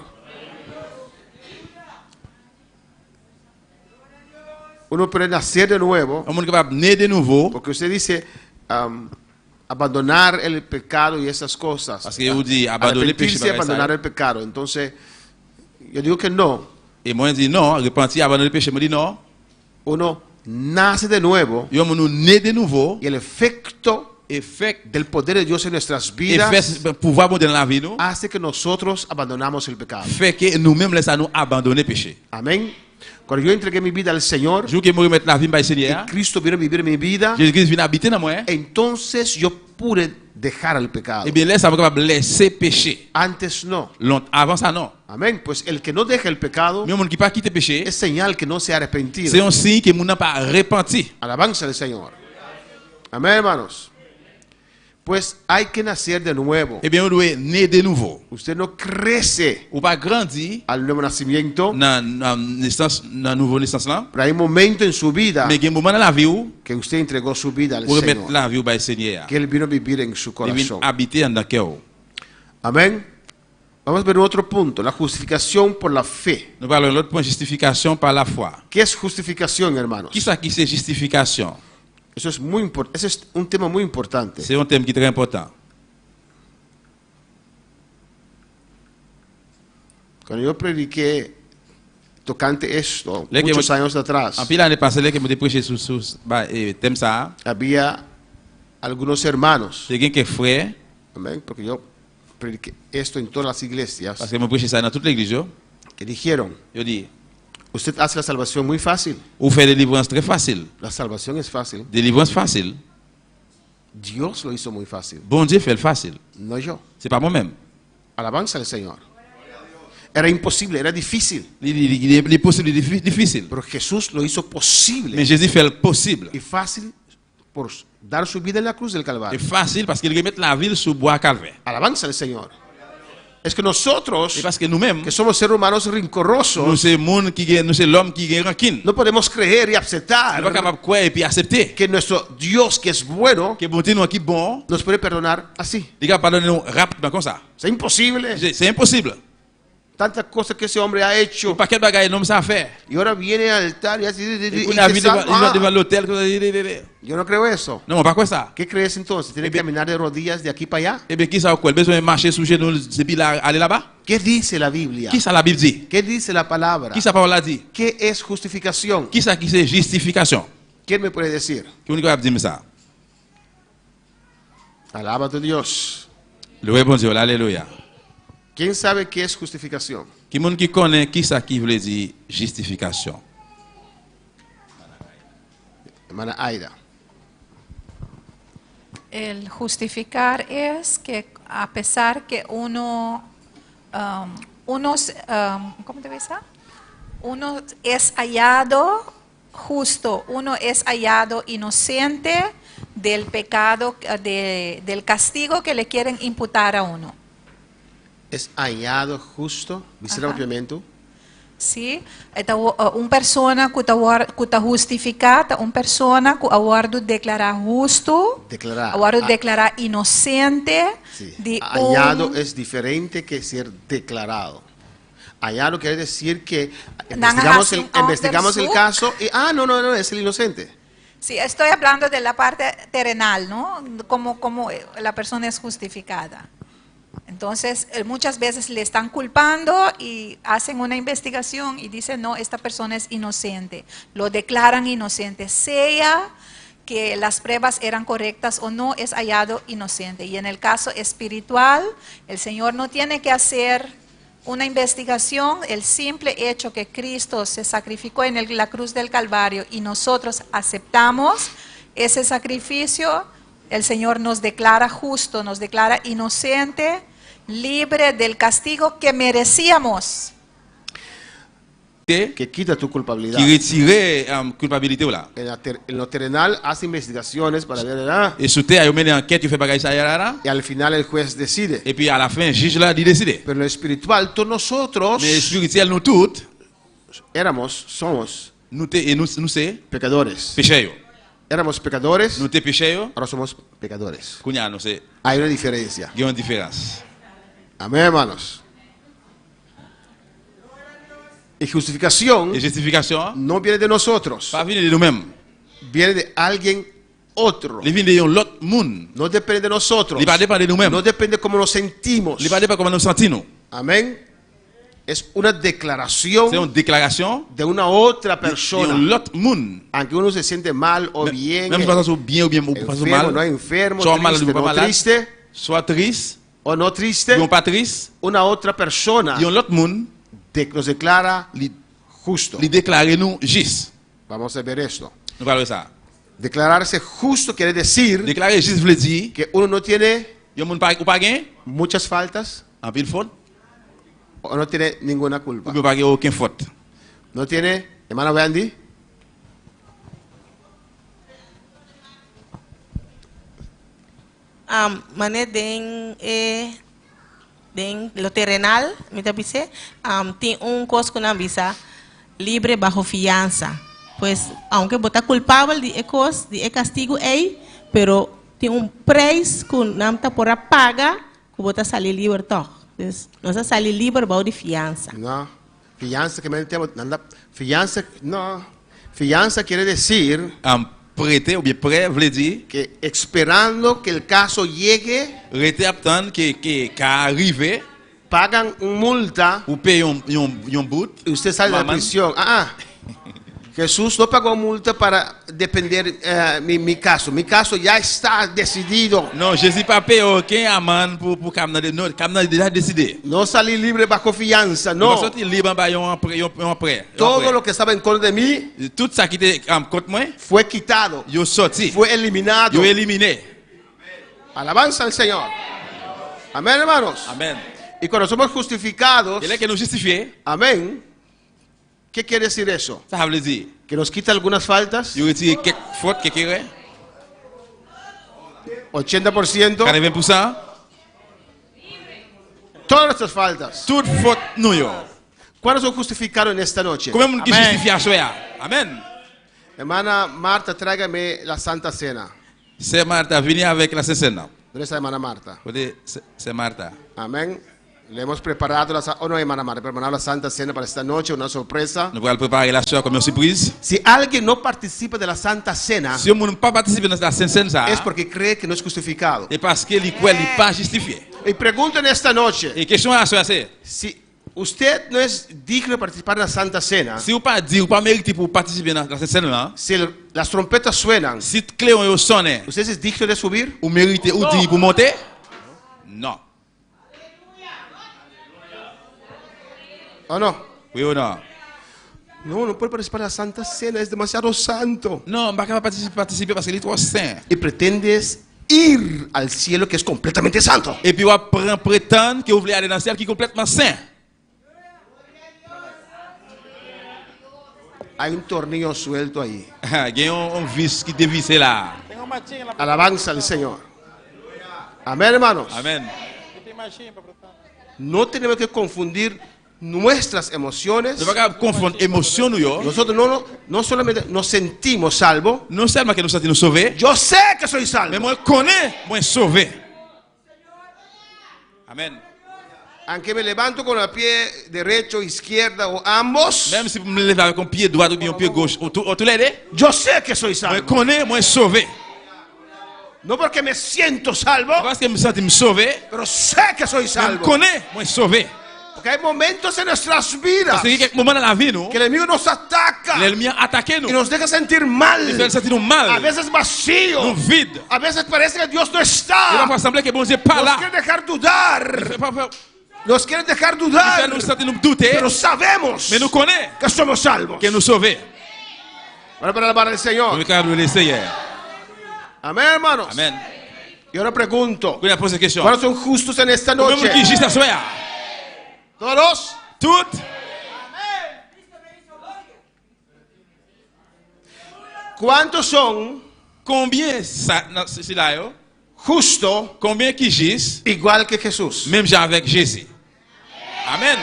Uno puede nacer de nuevo On est capable né de nouveau porque usted dice abandonar el pecado y esas cosas. parce que vous dit abandonner le péché Arrepentirse y abandonar el pecado. Entonces, yo digo que no. et moi je dis non, repentir abandonner le péché, me dit non. Uno nace de nuevo Yo nous né de nouveau y el efecto effet del poder de Dios en nuestras vidas effet pouvoir bon dans la vie nous hace que nosotros abandonamos el pecado. fait que nous-mêmes laissons nous abandonner le péché. Amén. Cuando yo entregué mi vida al Señor, Jour que me remettre la vie par y Seigneur, Cristo vino a vivir en mi vida, Jésus-Christ vient habiter dans moi. entonces yo pude dejar el pecado. Et bien là ça va capable laisser péché. Antes no. Avant ça non. Amén. Pues el que no deja el pecado Mais on qui pas quitter péché, es señal que no se ha c'est arrepentido. un signe que mon n'a pas repenti. Alabanza al Señor. Amén, hermanos. Pues hay que nacer de nuevo. Eh bien on doit né de nouveau. Usted no crece Ou pas grandi al nuevo nacimiento, dans naissance dans nouveau naissance là, pero hay un momento en su vida mais il y a un moment dans la vie où que usted entregó su vida al pour remettre Señor, la vie au par Seigneur. que Él vino a vivir en su Il vient corazón. habiter dans le cœur. Amén. Vamos a ver otro punto, la justificación por la fe. Nous parlons de l'autre point, justification par la foi. ¿Qué es justificación, hermanos? Qui ça qui c'est justification? Eso es muy importante. Ese es un tema muy importante. C'est un thème qui est très important. Cuando yo prediqué tocante esto Le que muchos mo- años atrás, En pile l'année passée, là que me prêché sur thème ça, había algunos hermanos, c'est quelqu'un qui est frère, amén, porque yo prediqué esto en todas las iglesias, parce que me prêché ça dans toute l'église, yo. que dijeron, Je dis, usted hace la salvación muy fácil. ou fait délivrance très facile. La salvación es fácil. Délivrance facile. Dios lo hizo muy fácil, Bon Dieu fait le facile. no yo. C'est pas moi-même. Alabanza al Señor. Era imposible, era difícil. Les possible, difficile. Pero Jesús lo hizo posible Mais Jésus fait le possible. y fácil por dar su vida en la cruz del C'est Calvario. facile parce qu'il remet la ville sur bois calvaire. Alabanza al Señor. Es que nosotros, Et parce que nous-mêmes, que somos seres humanos nous rencorosos, c'est l'homme qui gagne rancune. no podemos creer y Nous aceptar pas capable de croire et puis accepter. que nuestro Dios, que es bueno, Que bon Dieu nous qui bon, nos puede perdonar así. il va pardonner nous rapidement comme ça. Es imposible. C'est impossible. Tantas cosas que ese hombre ha hecho. Pas quel bagage l'homme ça faire. Y ahora viene al altar y así. Et on a vu devant l'hôtel. Yo no creo eso. Non, pas quoi ça. ¿Qué crees entonces? ¿Tienes que caminar de rodillas de aquí para allá? Eh bien, qui ça quoi? Besoin de marcher sous genoux depuis là aller là-bas? ¿Qué dice la Biblia? Qui ça la Bible dit? ¿Qué dice la palabra? Qui ça parole la dit? ¿Qué es justificación? Qui ça qui c'est justification? ¿Quién me puede decir? Qui on va dire ça? Alaba a tu Dios. Le bon Dieu, alléluia. ¿Quién sabe qué es justificación? Qui monde qui connaît qui ça qui veut dire justification? Hermana Aida. El justificar es que a pesar que uno ¿cómo te ves? Uno es hallado justo, uno es hallado inocente del pecado, del castigo que le quieren imputar a uno. Es hallado justo, misericordiamente. Sim, então uma pessoa que está justificada, uma pessoa que agora declarar justo, agora declarar inocente. Sí. De hallado es diferente que ser declarado. Hallado quiere decir que investigamos el caso y no, es el inocente. Sí, estoy hablando de la parte terrenal, ¿no? Como la persona es justificada. Entonces, muchas veces le están culpando y hacen una investigación y dicen, no, esta persona es inocente. Lo declaran inocente, sea que las pruebas eran correctas o no, es hallado inocente. Y en el caso espiritual, el Señor no tiene que hacer una investigación. El simple hecho que Cristo se sacrificó en la cruz del Calvario y nosotros aceptamos ese sacrificio, el Señor nos declara justo, nos declara inocente, libre del castigo que merecíamos. Que quita tu culpabilidad. Qui retire culpabilité là. En lo terrenal hace investigaciones para ver. Et sur terre, il mène enquête, il fait bagage ça là. Y al final el juez decide. Et puis à la fin, le juge là dit décider. Pero en lo espiritual, todos nosotros, mais spirituel nous toutes, somos nous c'est pecadores. Pécheurs. Éramos pecadores. Nous t'es pécheurs. Ahora somos pecadores. Cuña, no sé. Hay una diferencia. Il y a une différence. Amén, hermanos. Y justificación no viene de nosotros. Viene de alguien otro. No depende de nosotros. No depende de cómo nos sentimos. Amén. Es una declaración de una otra persona. Aunque uno se siente mal o bien, enfermo, no enfermo, triste o no triste, una otra persona nos declara justo. Vamos a ver esto. Declararse justo quiere decir que uno no tiene muchas faltas o no tiene ninguna culpa. No tiene, hermana Wendy, mané den lo terrenal, me dice, tiene cosa que no visa libre bajo fianza. Pues, aunque vos estás culpable de castigo ahí, pero tiene precio que no está por paga, que vos estás salir libre todo. Entonces, no estás salir libre bajo de fianza. No, fianza que me fianza quiere decir prêter ou bien prêt veut dire que esperando que el caso llegue, rester attendre que arrive, pagan una multa ou payer un bout y usted sale de la prisión. Jesús no pagó multa para depender mi caso. Mi caso ya está decidido. No, Jésus pas payé aucun amende pour Camna déjà décidé. No salí libre bajo fianza, no. Todo lo que estaba en contra de mí, tout ça qui était contre moi, fue quitado. Yo sorti. Fue eliminado. Yo éliminé. Alabanza al Señor. Amén, hermanos. Amén. Y cuando somos justificados, Et là que nous justifiés, amén. ¿Qué quiere decir eso? ça veut dire Que nos quita algunas faltas. il retire quelques fautes, quelques erreurs, 80%. 80%. Todas nuestras faltas. Toutes fautes nous yo. ¿Cuántos son justificados en esta noche? Combien de monde qui justifie à soi? Amen. Hermana Marta, tráigame la Santa Cena. C'est Martha, venez avec la Sainte Seine. ¿Dónde está hermana Marta? C'est Martha. Amén. Le hemos preparado no, hermana Marta, preparado la Santa Cena para esta noche, una sorpresa. Nous allons préparer la soeur comme une surprise. Si alguien no participa de la Santa Cena, Si on ne peut pas participer dans la Sainte Seine, es porque cree que no es justificado. c'est parce qu'il n'est pas justifié. Y pregunto en esta noche, Et question à soi, c'est si usted no es digno de participar de la Santa Cena, si vous pas dit ou pas mérité pour participer dans la Sainte Seine là, si las trompetas suenan, si cléon sonne, ¿usted es digno de subir? ou mérité ou digne pour monter? Non. ¿O no? Oui ou non? No, no puede participar de la Santa Cena, es demasiado santo. Non, je ne peux pas participer parce qu'il est trop saint. Y pretendes ir al cielo que es completamente santo. Et puis on prétend que vous voulez aller dans le ciel qui est complètement saint. Hay un tornillo suelto ahí. Il y a un vis qui dévisse là. Alabanza al Señor. Amén, hermanos. Amen. No tenemos que confundir nuestras emociones. Ne pas confondre émotion nous yo. Nosotros no solamente nos sentimos salvos. Non seulement que nous sentimos sauvés, Yo sé que soy mais salvo. moi connais, moi sauvé. Amen. Aunque me levanto con el pie derecho, izquierda o ambos, Même si vous me levez avec un pied droit ou bien un pied gauche, ou tous les deux, yo sé que soy moi salvo. connais, moi sauvé. No porque me siento salvo, Parce que je me sens sauvé, pero sé que soy je salvo. connais, moi sauvé. Porque hay momentos en nuestras vidas Parce qu'il y a quelques moments dans la vie, nous, que el enemigo nos ataca l'ennemi a attaqué nous. y nos deja sentir mal. Il fait sentir nous A mal, veces vacío. nous vide. A veces parece que Dios no Il está. va sembler que bon Dieu n'est pas Nos là. quiere dejar dudar. Nos quiere dejar Il fait dudar. nous sentir nous douter, Pero sabemos mais nous connaissons que somos salvos. que nous sauvés. Para alabar al Nous Señor. le laisser hier. Amén, hermanos. Amen. Y ahora pregunto, Vous poser question. ¿cuáles son justos en esta Combien de noche? monde qui juste à soi? ¿Todos? Toutes. ¿Cuántos son Combien ça, c'est là, yo? justos Combien qui gissent, igual que Jesús? même genre avec Jésus? Amen.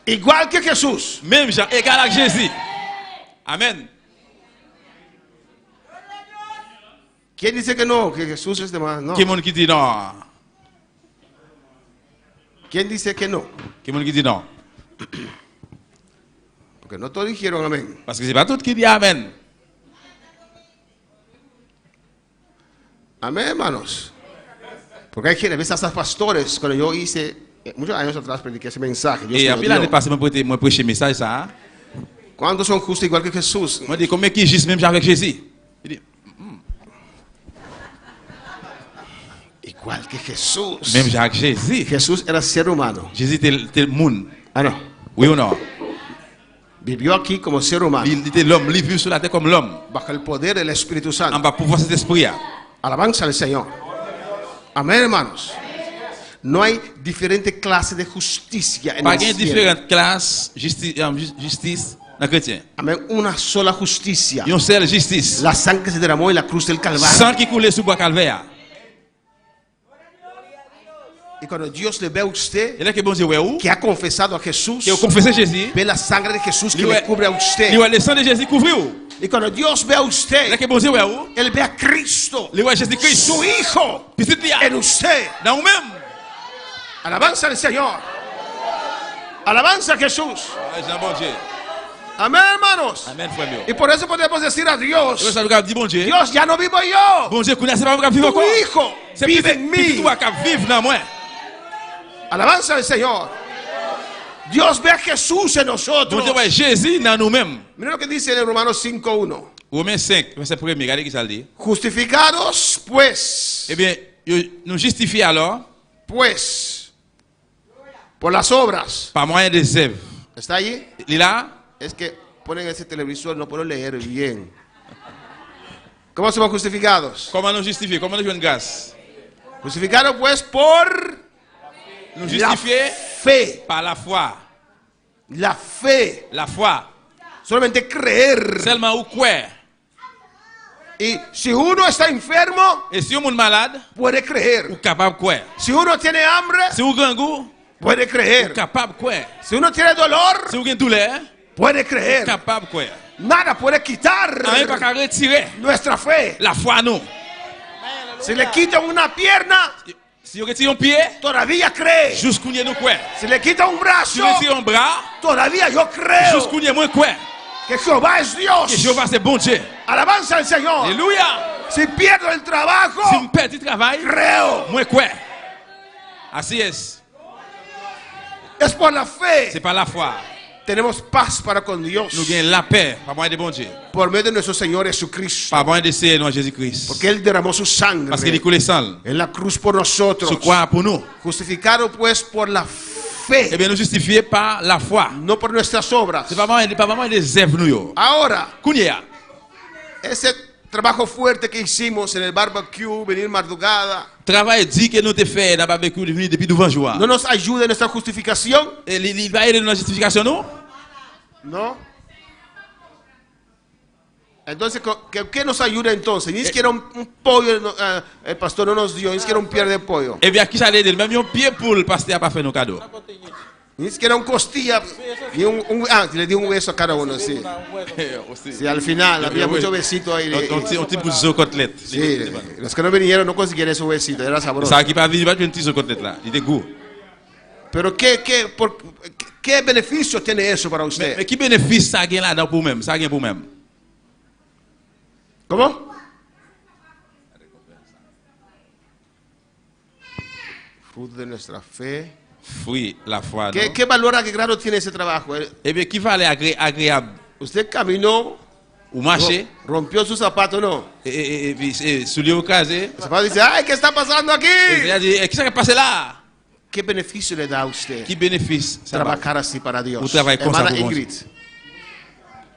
Igual que Jesús. Même genre égal avec Jésus. Amen. ¿Quién dice que no? Que Jesús es de más. No. Qui est monde qui dit non? ¿Quién dice que no? Qui est monde qui dit non? Porque no todos dijeron amén. Parce que c'est pas tout qui dit amen. Amén, hermanos. Porque hay quienes, a veces hasta pastores, cuando yo hice, muchos años atrás prediqué ese mensaje. Dios Et me lo puis l'année dio. passée, moi prêché message ça. ¿Cuántos son justos igual que Jesús? Moi dit combien qui gissent même genre avec Jésus? Il dit Igual que Jesús. même genre avec Jésus. Jesús era ser humano. Jésus était le monde. Ah, no. Oui ou non? Vivió aquí como ser humano. Il était l'homme, il vit sur la terre comme l'homme. Bajo el poder del Espíritu En Santo. bas pouvoir cet esprit. Alabanza al Señor. Amén, hermanos. No hay diferente clase de justicia en Pas el de cielo. différentes classes justice dans le chrétien. Amén. Una sola justicia. Il y a une seule justice. La sangre que se derramó en la cruz del Calvario. Sang qui coulait sous bois calvaire. Y cuando Dios le ve a usted Et là que bon Dieu ouais où? que ha confesado a Jesús, Que vous confessez Jésus. ve la sangre de Jesús que Il le ouais- cubre a usted. Il ouais le sang de Jésus couvre où? Y cuando Dios ve a Là usted, que bon Dieu ouais où? Él ve a Cristo, Il ouais Jésus Christ. su Hijo, Petit Lia. en usted. Dans vous-même. Alabanza al Señor. Alabanza a Jesús. Jean bon Dieu. Amén, hermanos. Amen frère meu. Y por eso podemos decir a Et Dios, ça nous dit bon Dieu. Dios, ya no vivo yo. Bon Dieu connaît c'est pas vivre Tu encore. Hijo C'est vive petit en mí. toi qui vivre dans moi. Alabanza al Señor. Dios ve a Jesús en Bon nosotros. Dieu ouais Jésus dans nous-mêmes. Mira lo que dice en Romanos 5:1. Romains 5, verset 1er, regardez qui ça le dit. Justificados, pues, Eh bien, nous justifions alors por las obras. par moyen des œuvres. ¿Está allí? Il est là. Es que ponen ese televisor, no puedo leer bien. ¿Cómo somos justificados? Comment nous justifier? Comment nous jouons grâce? Justificado pues por nous justifier fe. Par la foi. La fe. La foi. Solamente creer. Seulement ou croire. Y si uno está enfermo, et si uno malade, puede creer. Ou capable croire. Si uno tiene hambre, si uno grand goût, puede creer. Ou capable croire. Si uno tiene dolor, si uno tiene douleur, puede creer. Ou capable croire. Nada puede quitar nuestra fe. La foi no. Si le quitan una pierna, si yo retire un pied, todavía cree. Si le quita un brazo, si yo retire un bras, todavía yo creo. Que Jehová es Dios. Que Jehová es bon Dieu. Alabanza al Señor. Aleluya. Si pierdo el trabajo, si me perds el trabajo, creo. Moi crois. Así es. Es por la fe. C'est par la foi. Tenemos paz para con Dios. Nous gagnons la paix par moyen de bon Dieu. Por medio de nuestro Señor Jesucristo. Par moyen de Seigneur Jésus-Christ. Porque él derramó su sangre. Parce qu'il a coulé sang. En la cruz por nosotros. Su croix pour nous. Justificado pues por la fe. Eh bien, nous justifiés par la foi. No por nuestras obras. C'est pas moyen des œuvres nous. Ahora. Kounia. Ese trabajo fuerte que hicimos en el barbecue, venir madrugada. Travail dit que nous te fait dans barbecue depuis 2 jours. No nos ayuda en nuestra justificación. Il va aider dans la justification non? No. Entonces, ¿qué nos ayuda entonces? Ni siquiera un pollo el pastor no nos dio, ni siquiera un pie de pollo. Eh bien, qui ça l'aide? Même un pied pour le pasteur a pas fait nos cadeaux. Ni siquiera un costilla, ni le di un hueso a cada uno, sí. Sí, al final había mucho besito ahí. Un petit bout de côtelette. Sí, los que no vinieron no consiguieron ese huesito, era sabroso. Ça qui pas venir, pas un petit côtelette là, il était goût. Pero ¿qué beneficio tiene eso para usted? Mais qui bénéfice ça gagne là-dedans pour même? Ça gagne pour même. ¿Cómo? Fruto de nuestra fe. Fruit, la foi. ¿Qué valor agregado tiene ese trabajo? Eh bien, qui vale agréable? Usted caminó. Ou marché. Rompió su zapato, ¿no? Soulier au casé. El zapato dice, ¡ay, qué está pasando aquí! ¿Qué se pasa là? ¿Qué beneficio le da a usted? ¿Qué beneficio? Trabajar así para Dios. Hermana Ingrid.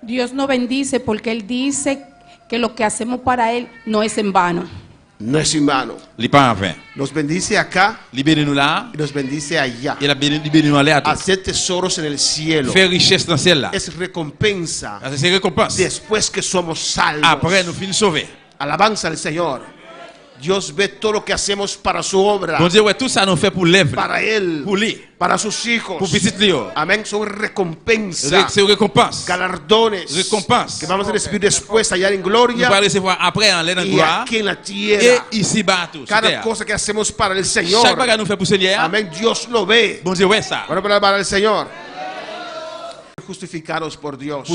Dios nos bendice porque Él dice que lo que hacemos para Él no es en vano. No es en vano. Nos bendice acá y nos bendice allá. Hacer tesoros en el cielo. Es recompensa. Después que somos salvos. Alabanza al Señor. Dios ve todo lo que hacemos para su obra. Para Él. Para sus hijos. Amén. Son recompensas. Galardones. Que vamos a recibir después allá en gloria. Y aquí en la tierra. Cada cosa que hacemos para el Señor. Amén. Dios lo ve. Bueno, para el Señor. Justificados por Dios.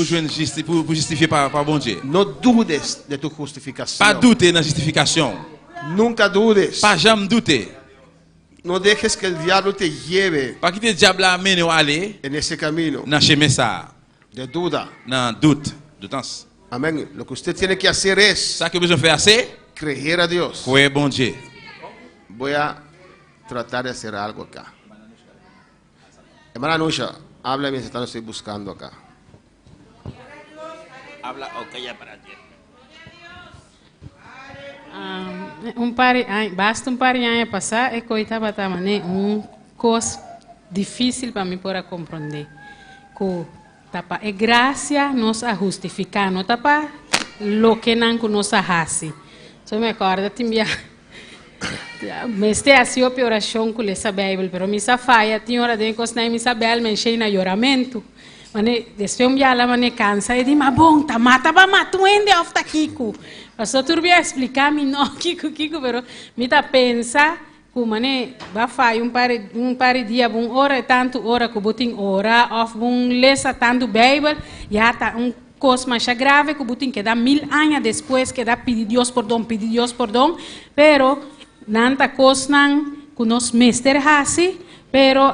No dudes de tu justificación. Pas douter dans justification. Nunca dudes. Pas jamais douter. No dejes que el diablo te lleve. Pas que le diable amène à aller en ese camino. Dans chemin ça. De duda. Non, doute, doutance. Amén. Lo que usted tiene que hacer es. Ça que besoin faire c'est creer a Dios. Croire bon Dieu. Voy a tratar de hacer algo acá. Hermana Nusha, habla mientras estoy buscando acá. Habla, ok, ya para ti. Basta um par de anos passar e coisa batá mané coisa difícil para mim para compreender. Que tapa é graça nos a justificar, não tapa lo que não nos hace. Só me acorda timbia. Este assim a oração com essa Bíblia, pero missa falha, tinha hora de encostar missa Bíblia, me enchei na oramento. Mané, después me llama, me cansa e diz, mas bom, tá mata, vai matar o ende of ta Kiko. Pastor turbia explicar-me, não, Kiko, pero me tá pensa, que mané, vai fazer um par de dias, hora e tanto hora, que botem hora, of lesa tanto Bíblia, já tá coisa mais grave, que botem que dá 1000 anos depois, que dá pedir Deus perdão, pero nanta coisa não, que nos mestre hace, pero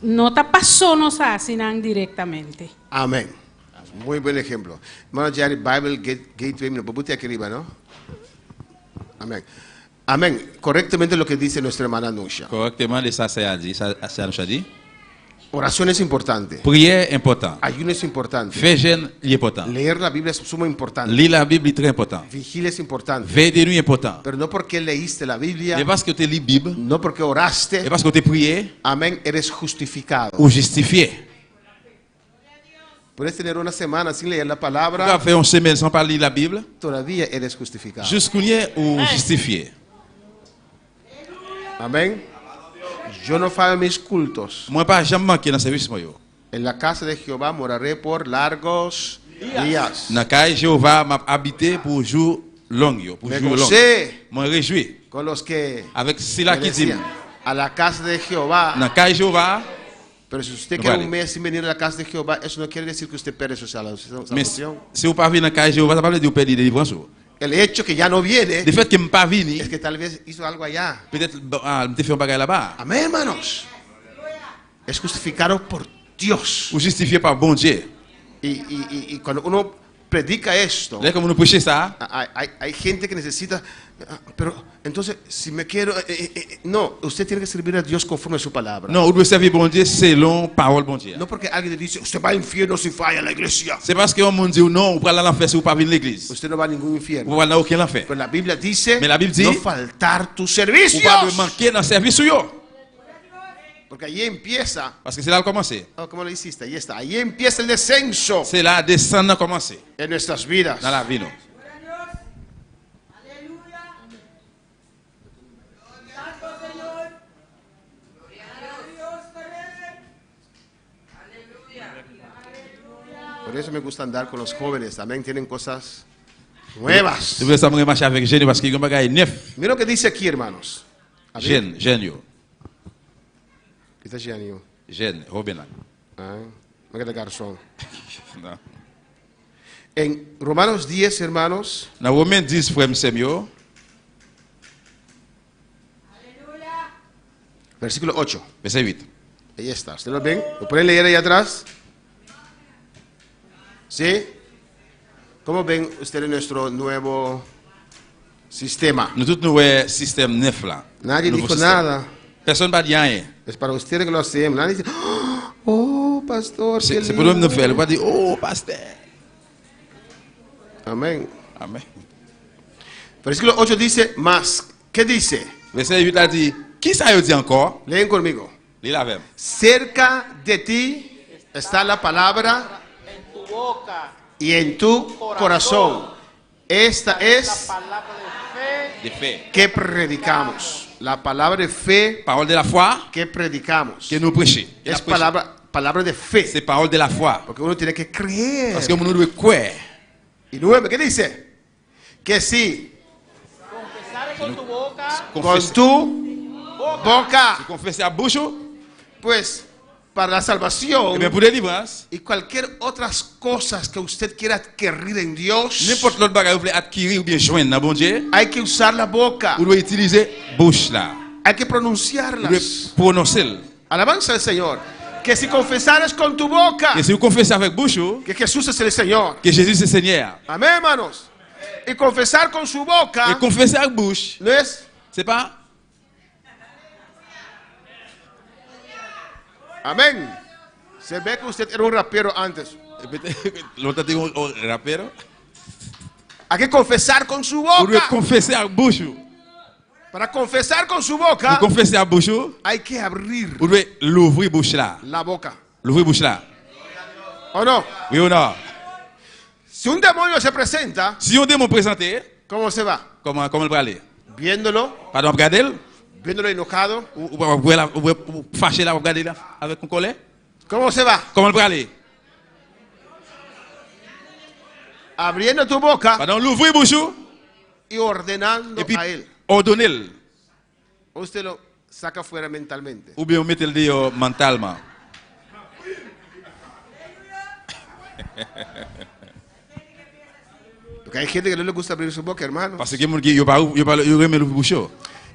no te pasó nos hacen directamente. Amén. Muy buen ejemplo. Hermano Jerry, Bible Gateway, me lo puse aquí arriba, ¿no? Amén. Amén. Correctamente lo que dice nuestra hermana Nusha. Correctamente, ça c'est dit. Oración es importante. Prière important. Ayuno es importante. Faire jeûne est important. Leer la Biblia es sumo importante. Lire la Bible est très important. Vigilia es importante. Veille de nuit est important. Pero no porque leíste la Biblia, Et parce que tu lis Bible, no porque oraste, et parce que tu prié, amén, eres justificado. ou justifié. Puedes tener una semana sin leer la Tu palabra, as fait une semaine sans pas lire la Bible, todavía eres justificado. jusqu'où ou justifié. Amén. Yo no fallo mis cultos. Moi pas jamais manqué dans service moi yo. En la casa de Jehová moraré por largos días. Dans la Jéhovah m'a habité pour jour long yo, pour Me jour long. gocé Moi réjoui con los que avec cela me qui dit decían, a la casa de Jehová. dans la Jéhovah. Pero si usted No quiere vale. un mes sin venir a la casa de Jehová, eso no quiere decir que usted pierde su Mais salvación. si vous pas venir dans la Jéhovah, ça pas veut dire que vous perdez délivrance. El hecho que ya no viene Le fait que me pas venir, es que tal vez hizo algo allá. peut-être me fait un bagage là-bas. Amén, hermanos. Es justificado por Dios. Ou justifié par bon Dieu. Y cuando uno predica esto, Là comme nous prêcher ça, hay gente que necesita, pero entonces si me quiero, no, usted tiene que servir a Dios conforme a su palabra. non, vous devez servir bon Dieu selon parole bon Dieu. No porque alguien le dice, usted va al infierno si falla la iglesia. C'est parce que on me dit non, vous allez l'enfer si vous pas venir l'église. Usted no va a ningún infierno. Vous allez dans aucun enfer. Pero la Biblia dice, Mais la Bible dit, no faltar tus vous servicios. pas manquer dans service yo. Porque allí empieza, Parce que c'est là que commencer. oh, ¿cómo lo hiciste? Ahí está, ahí empieza el descenso C'est là descendre commencer en nuestras vidas. dans la vie non. Por eso me gusta andar con los jóvenes, también tienen cosas nuevas. Je voulais ça me marcher avec jeune parce qu'il y a un bagage neuf. Mira lo que dice aquí, hermanos. A ver, Jeune yo. ¿qué está diciendo? Jeune, Robin là. Ah, no queda garzón. Non. En Romanos 10, hermanos, Dans Romains 10 frère Semio, versículo 8. verset 8. Ahí está. ¿Ustedes lo ven? ¿Lo pueden leer ahí atrás? ¿Sí? ¿Cómo ven ustedes nuestro nuevo sistema? Nous tout nous système neuf là. Nadie Nouveau dijo système. nada. Personne pas dit rien. Es para ustedes que lo hacemos. Nadie dice, oh, pastor, qué C'est pour nous lindo. nous faire. Il pas dire oh pasteur. Amén. Amen. Versículo 8 dice, más. ¿Qué dice? Verset 8 a dit qui ça yo dit encore? Leen conmigo. Lis la même. Cerca de ti está la palabra y en tu corazón. Esta es De fait. que predicamos. La palabra de fe Parole de la foi que predicamos. que nous prêcher. Es palabra de fe. C'est parole de la foi. Porque uno tiene que creer. Parce que nous devons croire. Y 9, ¿qué dice? Que sí, con tu boca, Confesser à bouche pues para la et salvación bien pour délivrance, y cualquier otras cosas que usted quiera adquirir en Dios, n'importe l'autre bagage que vous voulez acquérir ou bien joindre dans bon Dieu, hay que usar la boca, vous devez utiliser bouche là. hay que Vous devez pronunciarlas. prononcer. Alabanza al Señor. Que si confesares con tu boca Et si vous confessez avec bouche que Jesús es el Señor. que Jésus c'est Seigneur, Amén, hermanos. Y confesar con su boca et confesser avec bouche, no es, c'est pas amén. Se ve que usted era un rapero antes. l'autre dit un rapero. Hay que confesar con su Vous devez boca. confesser avec bouche. Para confesar con su Vous boca confessez avec bouche, hay que abrir vous devez l'ouvrir bouche là. la boca. L'ouvrir bouche là. ¿O no? Oui ou non? Si un demonio se presenta, Si on démon présenté, ¿cómo se va? comment il va aller? Viéndolo, Pardon, regardez-le. viéndolo enojado. Vous fâchez là, vous regardez là, avec un colère. ¿Cómo se va? Comment il va aller? Abriendo tu boca Pardon, l'ouvrir bouche y ordenando et puis a él. ordonnez-le. Usted lo saca fuera mentalmente. Ou bien mettez-le dehors mentalement. Porque hay gente que no le gusta abrir su boca, hermano. Parce que mon qui yo pas remet l'ouvrir bouche.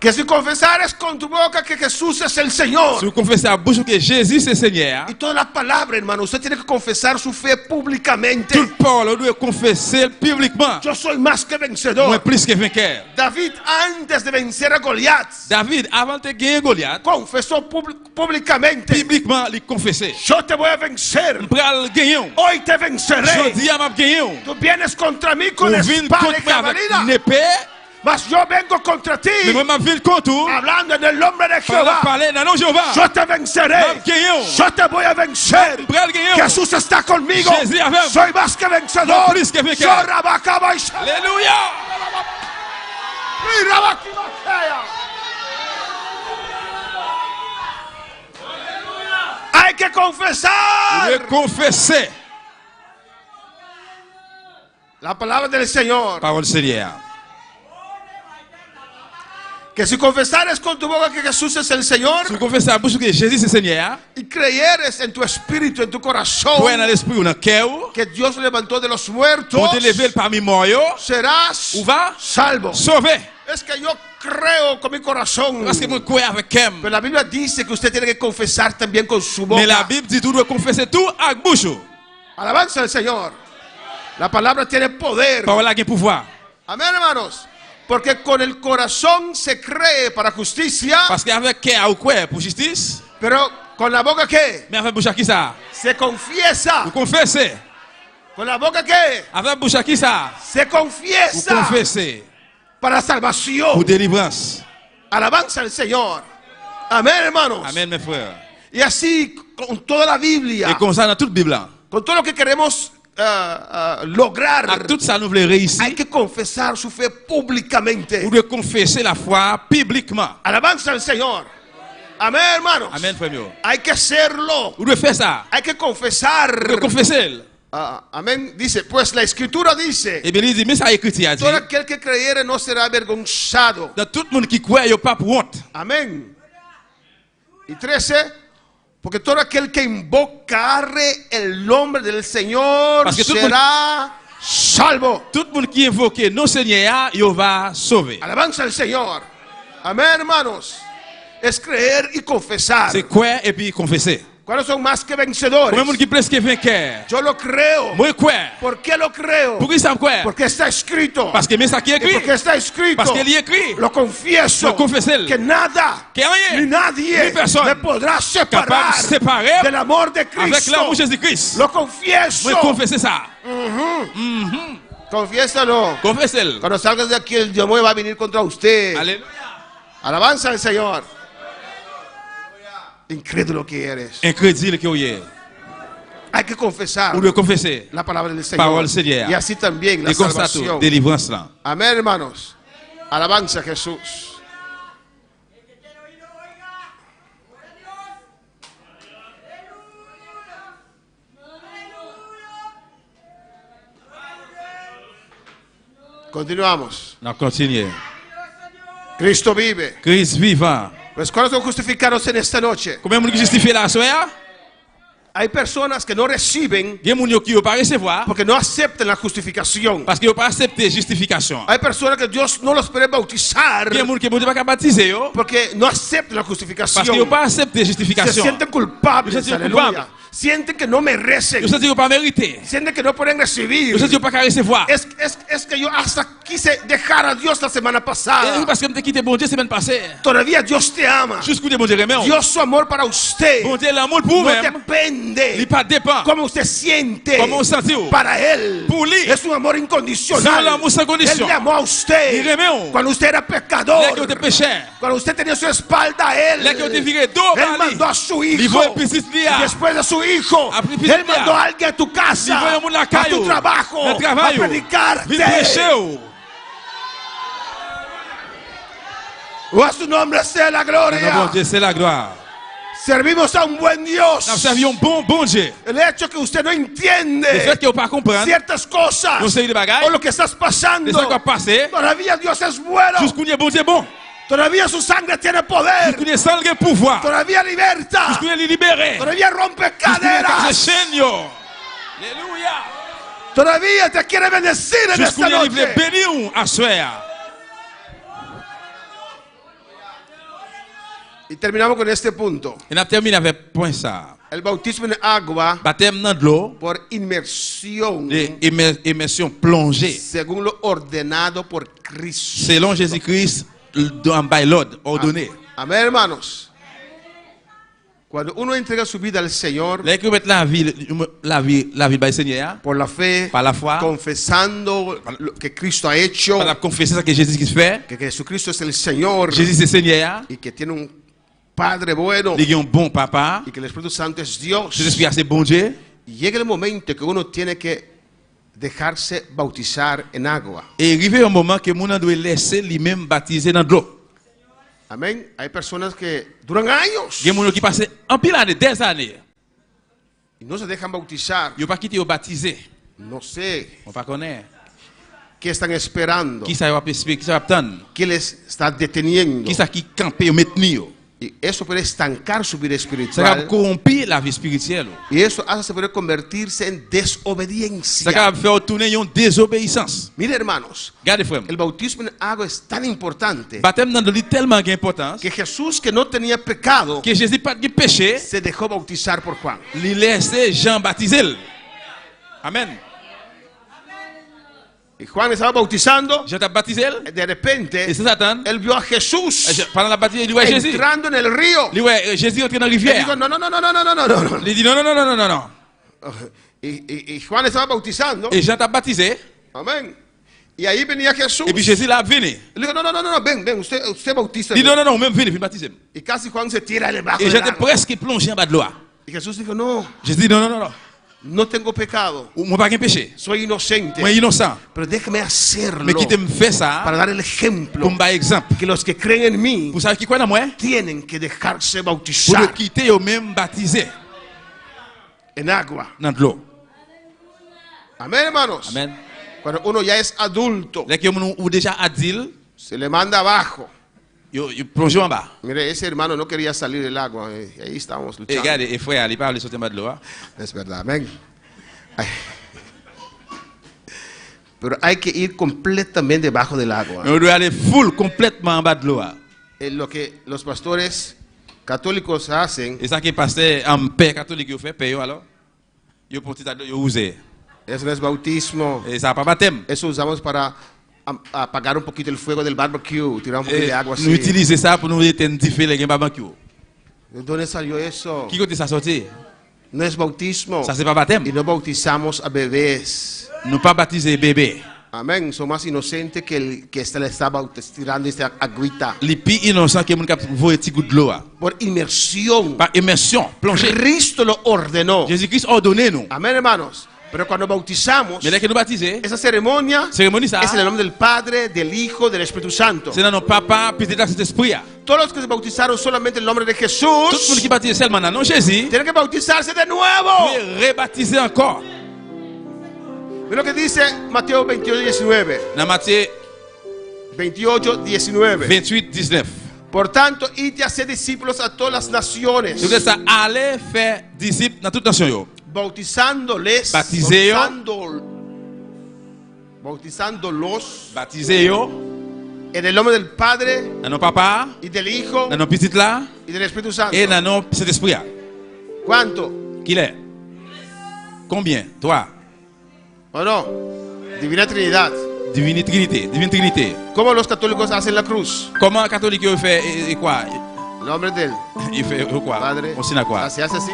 Que si confesares con tu boca que Jesús es el Señor. Si vous confessez à bouche que Jésus c'est Seigneur. Y todas las palabras, hermano, usted tiene que confesar su fe públicamente. Toute parole doit confesser publiquement. Yo soy más que vencedor. Moi plus que vainqueur. David, antes de vencer a Goliat, David, avant de gagner Goliath, confesó públicamente. Publiquement, il confessait. Yo te voy a vencer. Hoy te venceré. Tú vienes contra mí con espada y jabalina. Mas yo vengo contra ti, hablando en el nombre de Jehová. Yo te venceré. Yo te voy a vencer. Jesús está conmigo. Soy más que vencedor. Aleluya. Hay que confesar. La palabra del Señor. Parole Seigneur. Que si confesares con tu boca que Jesús es el Señor, si confesses à bouche que Jésus est Seigneur, y creyeres en tu espíritu, en tu corazón, que Dios levantó de los muertos, serás salvo. Es que yo creo con mi corazón, pero la Biblia dice que usted tiene que confesar también con su boca. Mais la Bible dit tu dois confesser tout avec bouche. Alabanza al Señor. La palabra tiene poder. Parole a pouvoir. Amén, hermanos. Porque con el corazón se cree para justicia. Parce qu'avec cœur ou croire pour justice. Pero con la boca ¿qué? Mais avec bouche qui ça? Se confiesa. Vous confessez. Con la boca ¿qué? Avec bouche qui ça? Se confiesa. Vous confessez. Para salvación. Pour délivrance. Alabanza al Señor. Amén, hermanos. Amén, mes frères. Y así con toda la Biblia. Et comme ça dans toute Bible. Con todo lo que queremos lograr, hay que confesar su fe públicamente. Vous devez confesser la foi publiquement. Alabanza al Señor. Amén, hermanos. Amén, frère. Hay que hacerlo. Vous devez faire ça. Hay que confesar. Vous devez confesser. Amén. Dice, pues la escritura dice, todo aquel que creyere no será avergonzado. Tout le monde qui croit, il n'y a pas honte. Amén. Y 13. Porque todo aquel que invocare el nombre del Señor será salvo. Tout le monde qui invoque nos Seigneur, il va sauver. Alabanza al Señor. Amén, hermanos. Es creer y confesar. C'est croire et puis confesser. ¿Cuáles son más que vencedores? Yo lo creo. ¿Por qué lo creo? Porque está escrito. Porque está escrito. Lo confieso. Que nada ni nadie me podrá separar del amor de Cristo. Lo confieso. Confiésalo. Cuando salgas de aquí, el demonio va a venir contra usted. Aleluya. Alabanza al Señor. Incrédulo que eres. Incrédule que eres. Hay que confesar la palabra del Señor. Y así también la salvación. Amén, hermanos. Alabanza a Jesús. Continuamos. No, continue. Cristo vive. Cristo viva. Pues ¿cuáles son justificados en esta noche? Hay personas que no reciben porque no aceptan la justificación. Hay personas que Dios no los puede bautizar porque no aceptan la justificación. Se sienten culpables. Aleluya. Sienten que no merecen. Sienten que no pueden recibir. Es que yo hasta quise dejar a Dios la semana pasada. Todavía Dios te ama. Dios, su amor para usted no depende cómo usted siente para Él. Es un amor incondicional. Él le amó a usted cuando usted era pecador. Cuando usted tenía su espalda a Él. Él mandó a su hijo. Y después de su hijo, Él mandó a alguien a tu casa, a tu trabajo, a predicarte. O a su nombre sea la gloria. Servimos a un buen Dios. El hecho que usted no entiende ciertas cosas o lo que estás pasando, todavía Dios es bueno. Todavía su sangre tiene poder. Todavía liberta. Todavía rompe cadenas. Todavía te quiere bendecir en esta noche. Y terminamos con este punto. Et on termine avec point ça. El bautismo en agua Baptême dans de l'eau. por inmersión. Immersion plongée. Según lo ordenado por Cristo. Selon Jésus-Christ, by l'ordre ordonné. Amén, hermanos. Cuando uno entrega su vida al Señor, la vie Seigneur, por la fe, par la foi, confesando lo que Cristo ha hecho, para confesar ce que Jésus-Christ fait, que Jesucristo es el Señor, Jésus c'est Seigneur, y que tiene un Padre bueno, il y a un bon papa, y que el Espíritu Santo es Dios. Jésus c'est bon Dieu. Y llega el momento que uno tiene que dejarse bautizar en agua. Et arrivé un moment que mon doit laisser lui-même baptiser dans de l'eau. Amén. Hay personas que duran años Il y a des gens qui passent un pile d'années, des années. y no se dejan bautizar. Ils ne pas quitter ou baptiser. No sé On pas connaît. qué están esperando, Qui ça va espérer, qui ça va attendre, qué les está deteniendo. qui ça qui camper ou maintenir. Y eso puede estancar su vida Ça va espiritual. corrompre la vie spirituelle. Y eso hace se puede convertirse en Ça desobediencia. va faire tourner une désobéissance. Mire, hermanos, Regardez frère. el bautismo en agua es tan importante Baptême dans de l'eau tellement d'importance que Jesús, que no tenía pecado, que Jésus pas de péché, se dejó bautizar por Juan. il laissait Jean baptiser. Amen. Y Juan estaba bautizando. Jean t'a baptisé. De repente, Et c'est Satan. él vio a Jesús Pendant la baptise, il voit Jésus. entrando en el río. Il voit Jésus entrer dans la Él rivière. dijo, no, no, no, no, no, no, no, no, no. Il dit non, non, non, non, non, non. Y Juan estaba bautizando. Et Jean t'a baptisé. Amén. Y ahí venía Jesús. Et puis Jésus l'a venu. Le dijo, no, no, no, no, ven, ven, usted bautiza. Il dit non, non, non, même venu, puis baptisé. Y casi Juan se tira debajo Et del j'étais agua. presque plongé en bas de l'eau. Y Jesús dijo, no, Jésus dit non, non, non, non. no tengo pecado. Moi pas de péché. Soy inocente. Moi innocent. Pero déjame hacerlo. Mais qui te me fait ça para dar el ejemplo. Comme par exemple. Que los que creen en mí Vous savez qui croit en moi? tienen que dejarse Pour bautizar le quitter au même baptisé. en agua. Dans de l'eau. Amén, hermanos. Amen. Cuando uno ya es adulto, Là que ou déjà adulte, se le manda abajo. yo plonge en bas. Mire, ese hermano no quería salir del agua. Ahí estábamos Et luchando. regarde, et frère, il parle sur le bas de l'eau. Es verdad, amén. Ay. Pero hay que ir completamente debajo del agua. On doit aller full complètement en bas de l'eau. Lo que los pastores católicos hacen, Et ça qui pasteur en père catholique yo fait payer alors. Yo pour petit yo user. eso no es bautismo. Et ça pas baptême. Eso usamos para apagar un poquito el fuego del barbecue, tirar un poquito de agua así. Nous utiliser ça pour nous éteindre le barbecue. ¿De dónde salió eso? Qui côté ça sorti? No es bautismo. Ça c'est pas baptême. Y no bautizamos a bebés. Nous pas baptiser bébé. Amén. Son más inocentes que el que le está tirando esta agüita. Les plus innocents que mon cap voyer petit goût de l'eau. Por inmersión. Par immersion, plongée. Cristo lo ordenó. Jésus-Christ ordonné nous. Amén, hermanos. Pero cuando bautizamos, Mais là que nous baptiser, esa ceremonia ça, es en el nombre del Padre, del Hijo, del Espíritu Santo. c'est dans notre papa, petit de Saint-Esprit. Todos los que se bautizaron solamente en el nombre de Tout le monde Jesús qui baptise seulement dans nom Jésus, tienen que bautizarse de nuevo. peut rebaptiser encore. Mira lo que dice Mateo 28:19. Dans Matthieu 28:19. 28:19. Por tanto, id y haced discípulos a todas las naciones, C'est ça, allez faire disciples dans toute nation yo. bautizándoles, bautizándolos Baptisez yo en el nombre del Padre dans nos papa, y del Hijo dans nos petites là y del Espíritu Santo. et dans nos Saint-Esprit. ¿Cuánto? Qui est? Combien? Toi? ¿O no? Divina Trinidad. Divine Trinité, Divine Trinité. ¿Cómo los católicos hacen la cruz? Comment catholique il fait et quoi? El nombre del Il fait quoi? Padre. On signe à quoi? ¿Se hace así?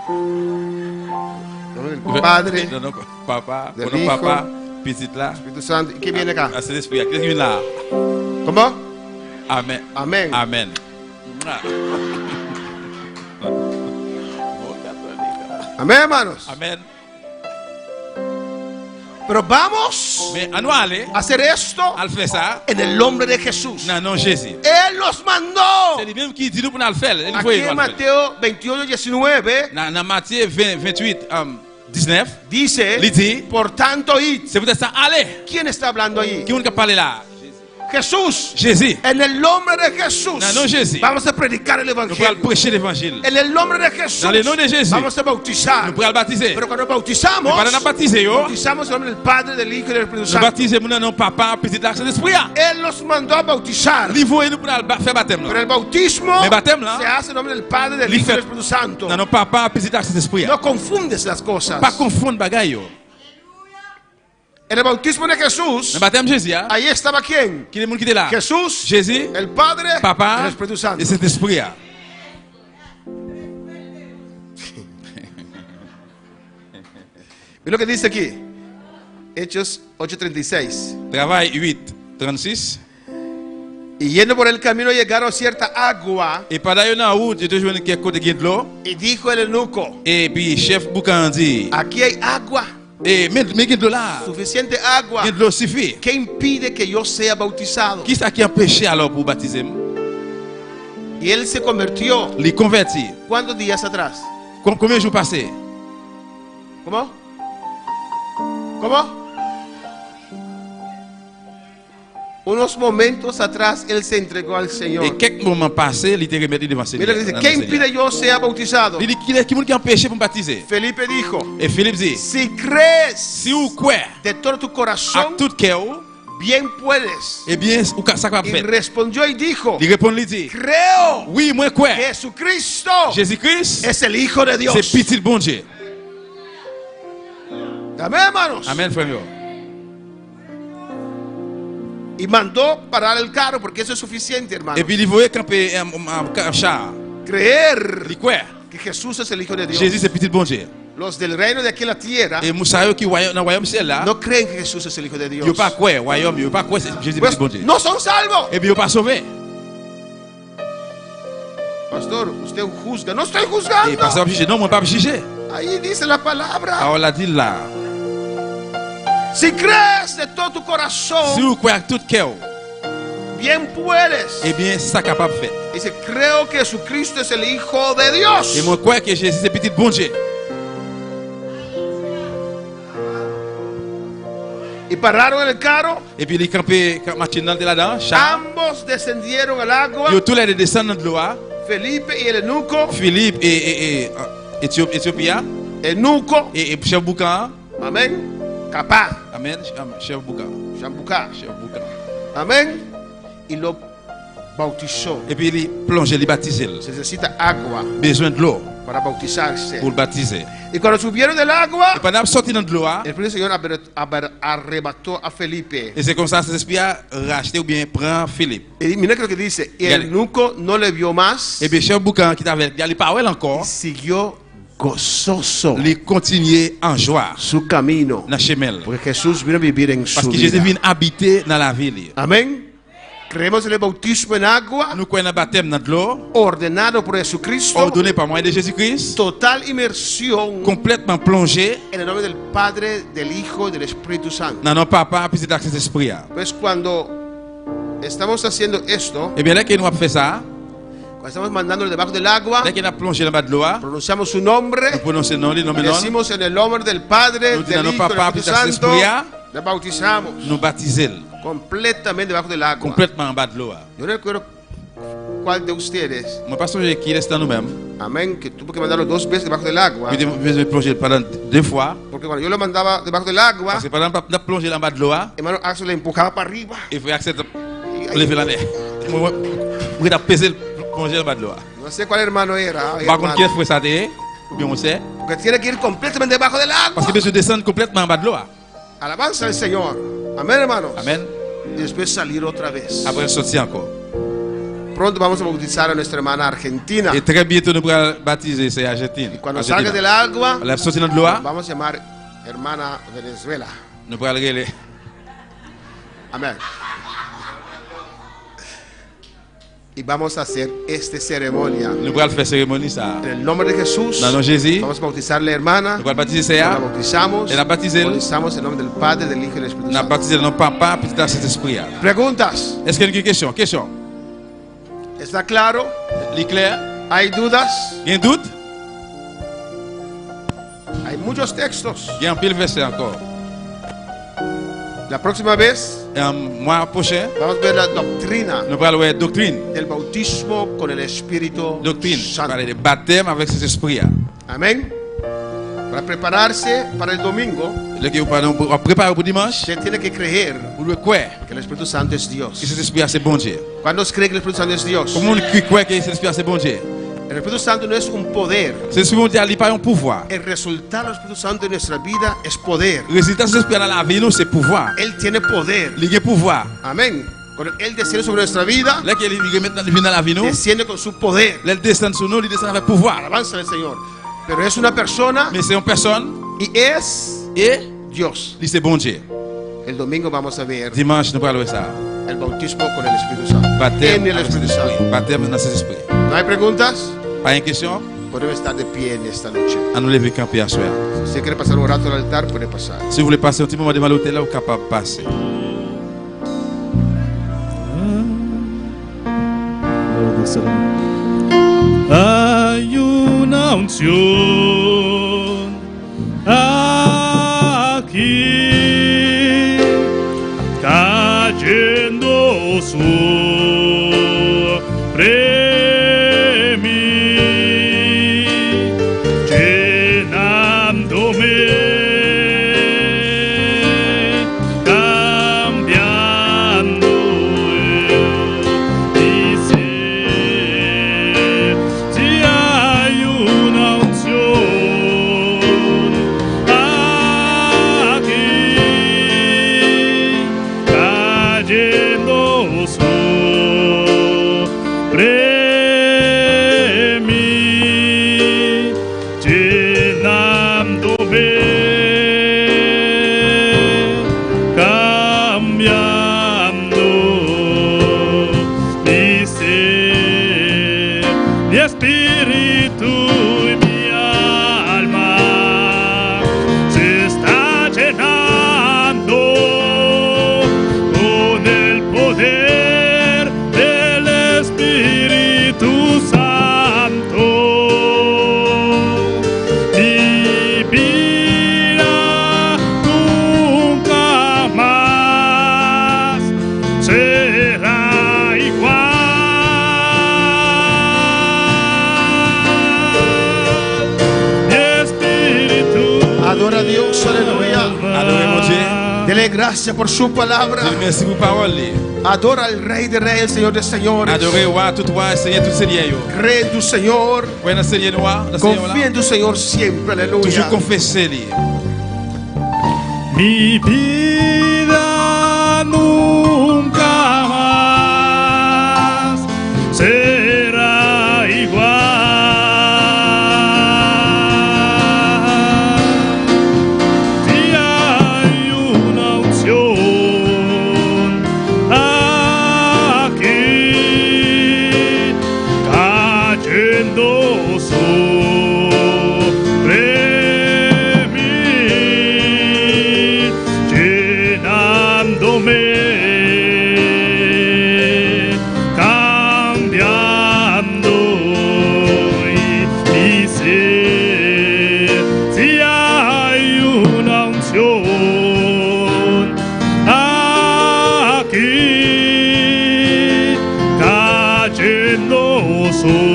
El nombre del Padre, Dans nos papa, del pour nos Hijo, papa, petite là. Espíritu Santo. ¿Y qué viene acá? À Saint-Esprit, qu'est-ce qui vient là? ¿Cómo? Amen. Amén. Amen. Amén, hermanos. Amen. Pero vamos Mais à nous aller, a hacer esto à faire ça, en el nombre de Jesús. non, non, Jésus. Él los mandó. C'est lui-même qui dit nous pour nous le faire. Il faut Aquí nous en le faire. Mateo 28:19 Dans Matthieu 28, 19, dice, il dit, por tanto, id. c'est peut-être ça, allez. ¿Quién está hablando allí? Qui on peut parler là? Jesús. Jésus. En el nombre de Jesús. Dans le nom de Jésus. Vamos a predicar el Nous allons evangelio. prêcher l'évangile. En el nombre de Jesús. Dans le nom de Jésus. Vamos a bautizar. Nous allons baptiser. Pero cuando bautizamos, Para na baptiser yo. bautizamos en nombre del Padre, del Hijo y del Espíritu Nous Santo. baptiser mon nom papa, petit de Saint-Esprit. Él nos mandó a bautizar. Il faut nous pour faire baptême Pero là. el bautismo Le baptême là. se hace en nombre del Padre, del Hijo y del Espíritu Santo. Dans nos papa, petit de Saint-Esprit. No confundes las cosas. Pas confondre bagay yo. En el bautismo de Jesús, Le baptême Jésus, ahí estaba quién? qui est le monde qui était là? Jesús, Jésus, el Padre, papa, el Espíritu Santo. et Saint-Esprit. Mira lo que dice aquí. Hechos 8:36. Travail 8, 36. Y yendo por el camino llegaron a cierta agua. Et pendant une route, je te joue quelque côté de l'eau. Y dijo el eunuco. Et puis chef boucan dit. Aquí hay agua. Et mais de l'eau là. Suficiente agua. De l'eau suffit. ¿Qué impide que yo sea bautizado? Qui est qui empêché alors pour baptiser? Y él se convirtió. Les convertis. ¿Cuántos días atrás? Combien de jours passés? ¿Cómo? ¿Cómo? Unos momentos atrás él se entregó al Señor. Et quelques moments passés, il était remis devant le Seigneur. Mira, dice, ¿qué impide yo sea bautizado? Il dit qui est qui empêché pour baptiser? Felipe dijo. Et Philippe dit. Si crees. Si vous croyez. De todo tu corazón. À tout cœur. Bien puedes. Eh bien, ça va y faire. Respondió y dijo. Il répond, il dit. Creo. Oui, moi crois. Jesucristo. Jésus-Christ. Es el Hijo de Dios. C'est petit bon Dieu. Amén, hermanos. Amén, frère. Y mandó parar el carro porque eso es suficiente, hermano. Et puis il voyait camper un char. Creer. Il croit. Que Jesús es el Hijo de Dios. Jésus c'est petit bon Dieu. Los del reino de aquí en la tierra. Et Moussa qui dans le royaume ciel là. No creen que Jesús es el Hijo de Dios. Yo pas croire royaume, yo pas croire Jésus pues, petit bon Dieu. No son salvos. Et puis yo pas sauvé. Pastor, usted juzga. No estoy juzgando. Et pasteur juger, non, moi pas juger. Ahí dice la palabra. Ah, on l'a dit là. Si crees de todo tu corazón. Si vous croyez tout cœur. Bien puedes. Eh bien, c'est ça capable de faire. Dice, creo que Jesucristo es el Hijo de Dios. Et moi crois que Jésus c'est petit bon Dieu. Y pararon en el carro. Et puis les campés maintenant de là-dedans. Ambos descendieron al agua. Yo tous les descendent de l'eau. Felipe y el eunuco. Philippe et Éthiopia. Eunuco. Et chef boucan. Amén. Capá. Amén. Chef boucan. Chambucá. Chef boucan. Amén. Y lo bautizó. Et puis il plonge, il baptise. Se necesita agua. Besoin de l'eau. Para bautizarse. Pour baptiser. Y cuando subieron del agua, et pendant sortir de l'eau, el Espíritu Señor arrebató a Felipe. Et c'est comme ça que l'Esprit a racheté ou bien prend Philippe. Y mira lo que dice. Y el eunuco no le vio más. Et bien chef boucan qui t'avait, il parlait encore. Siguió gozoso. Il continuait en joie. Su camino. Dans chemin. Porque Jesús vino a vivir en su vida. Parce que Jésus vient habiter dans la ville. Amén. Creemos en el bautismo en agua. Nous croyons en le baptême dans l'eau. Ordenado por Jesucristo. Ordonné par moyen de Jésus-Christ. Total inmersión. Complètement plongé. En el nombre del Padre, del Hijo y del Espíritu Santo. Dans notre papa, puis c'est l'accès d'esprit. Pues cuando estamos haciendo esto. Et bien là que nous avons fait ça. Cuando estamos mandándolo debajo del agua. Dès qu'on a plongé dans l'eau. Pronunciamos su nombre. Nous prononçons le nom, decimos en el nombre del Padre, del Hijo y del Espíritu Santo. Le bautizamos. Nous baptisons. Completamente debajo del agua. Complètement en bas de l'eau. Yo recuerdo cuál de ustedes. Moi pas songer qui reste dans nous-mêmes. Amén, que tuvo que mandarlo 2 veces debajo del agua. Yo devais plonger pendant 2 fois. Porque cuando yo lo mandaba debajo del agua. Parce que pendant la plonger en bas de l'eau. Hermano Axel le empujaba para arriba. Il faut accepter lever la mer. Moi a pesé plonger en bas de l'eau. No sé cuál hermano era. Par contre, qui fue ça bien on sait. Porque tiene que ir completamente debajo del agua. Parce que se descendre complètement en bas de l'eau. Alabanza al Señor. Amén, hermanos. Amén. Y después salir otra vez. Après sortir encore. Pronto vamos a bautizar a nuestra hermana Argentina. Et très bientôt nous allons baptiser c'est Argentine. Y cuando salga del agua, vamos a llamar hermana Venezuela. Nous allons regarder. Amén. Y vamos a hacer esta ceremonia. Nous allons faire cérémonie ça. En el nombre de Jesús. Dans le nom de Jésus. Vamos a bautizar a la hermana. Nous allons baptiser ça. La bautizamos. La bautizamos en nombre del Padre, del Hijo y del Espíritu Santo. Nous baptisons notre papa, petit dans cet esprit. Preguntas. Est-ce qu'il y a une question? Question. ¿Está claro? Clair? ¿Hay dudas? Il y a un doute? Hay muchos textos. Il y a un pile verset encore. La próxima vez mois prochain, vamos a ver la doctrina nous allons voir la doctrine. del bautismo con el Espíritu Doctrine, Santo. parler de baptême avec cet esprit. Amén. Para prepararse para el domingo, Le que vous préparez pour dimanche, se tiene que creer vous devez croire que el Espíritu Santo es Dios. que cet esprit c'est bon Dieu. ¿Cuántos creen que el Espíritu Santo es Dios? Comment on croit que cet esprit c'est bon Dieu? El Espíritu Santo no es un poder. C'est ce bon Dieu, il pas un pouvoir. El resultado del Espíritu Santo en nuestra vida es poder. Le résultat de cet esprit dans la vie nous c'est pouvoir. Él tiene poder. Il a pouvoir. Amén. Cuando Él desciende sobre nuestra vida, Là qu'il remet dans la vie nous, desciende con su poder. il descend sur nous, il descend avec pouvoir. Alabanza al Señor. Pero es una persona Mais c'est une personne y es et Dios. il c'est bon Dieu. El domingo vamos a ver Dimanche nous allons voir ça. el bautismo con el Espíritu Santo. Baptême En el avec cet Espíritu Santo. esprit. Baptême dans cet esprit. ¿No hay preguntas? Pas une question? Podemos estar de pie en esta noche. À nous lever camper à soir. Si usted quiere pasar un rato al altar, puede pasar. Si vous voulez passer un petit moment devant l'hôtel là, vous êtes capable de passer. Hay una unción aquí cayendo sobre mí, llenándome, cambiando el ser. Si hay una unción aquí cayendo sobre mí, llenándome, cambiando mi ser, mi espíritu y mi alma se está llenando con el poder del Espíritu Santo. Mi vida nunca más será igual. Mi espíritu. Adora a Dios, aleluya. Adorez Dieu. Dele gracias por su palabra. Merci pour parole. Adora al Rey de Reyes, el Señor de Señores. Adorez roi, tout roi, Seigneur, tout Seigneur. Cree en tu Señor. Ouais, dans Seigneur roi, dans Seigneur là. Confía en tu Señor siempre, aleluya. Toujours confesser-lui. Mi vida nunca más será igual. Si hay una unción aquí cayendo sobre mí, llenándome, cambiando mi ser. Si hay una unción aquí cayendo sobre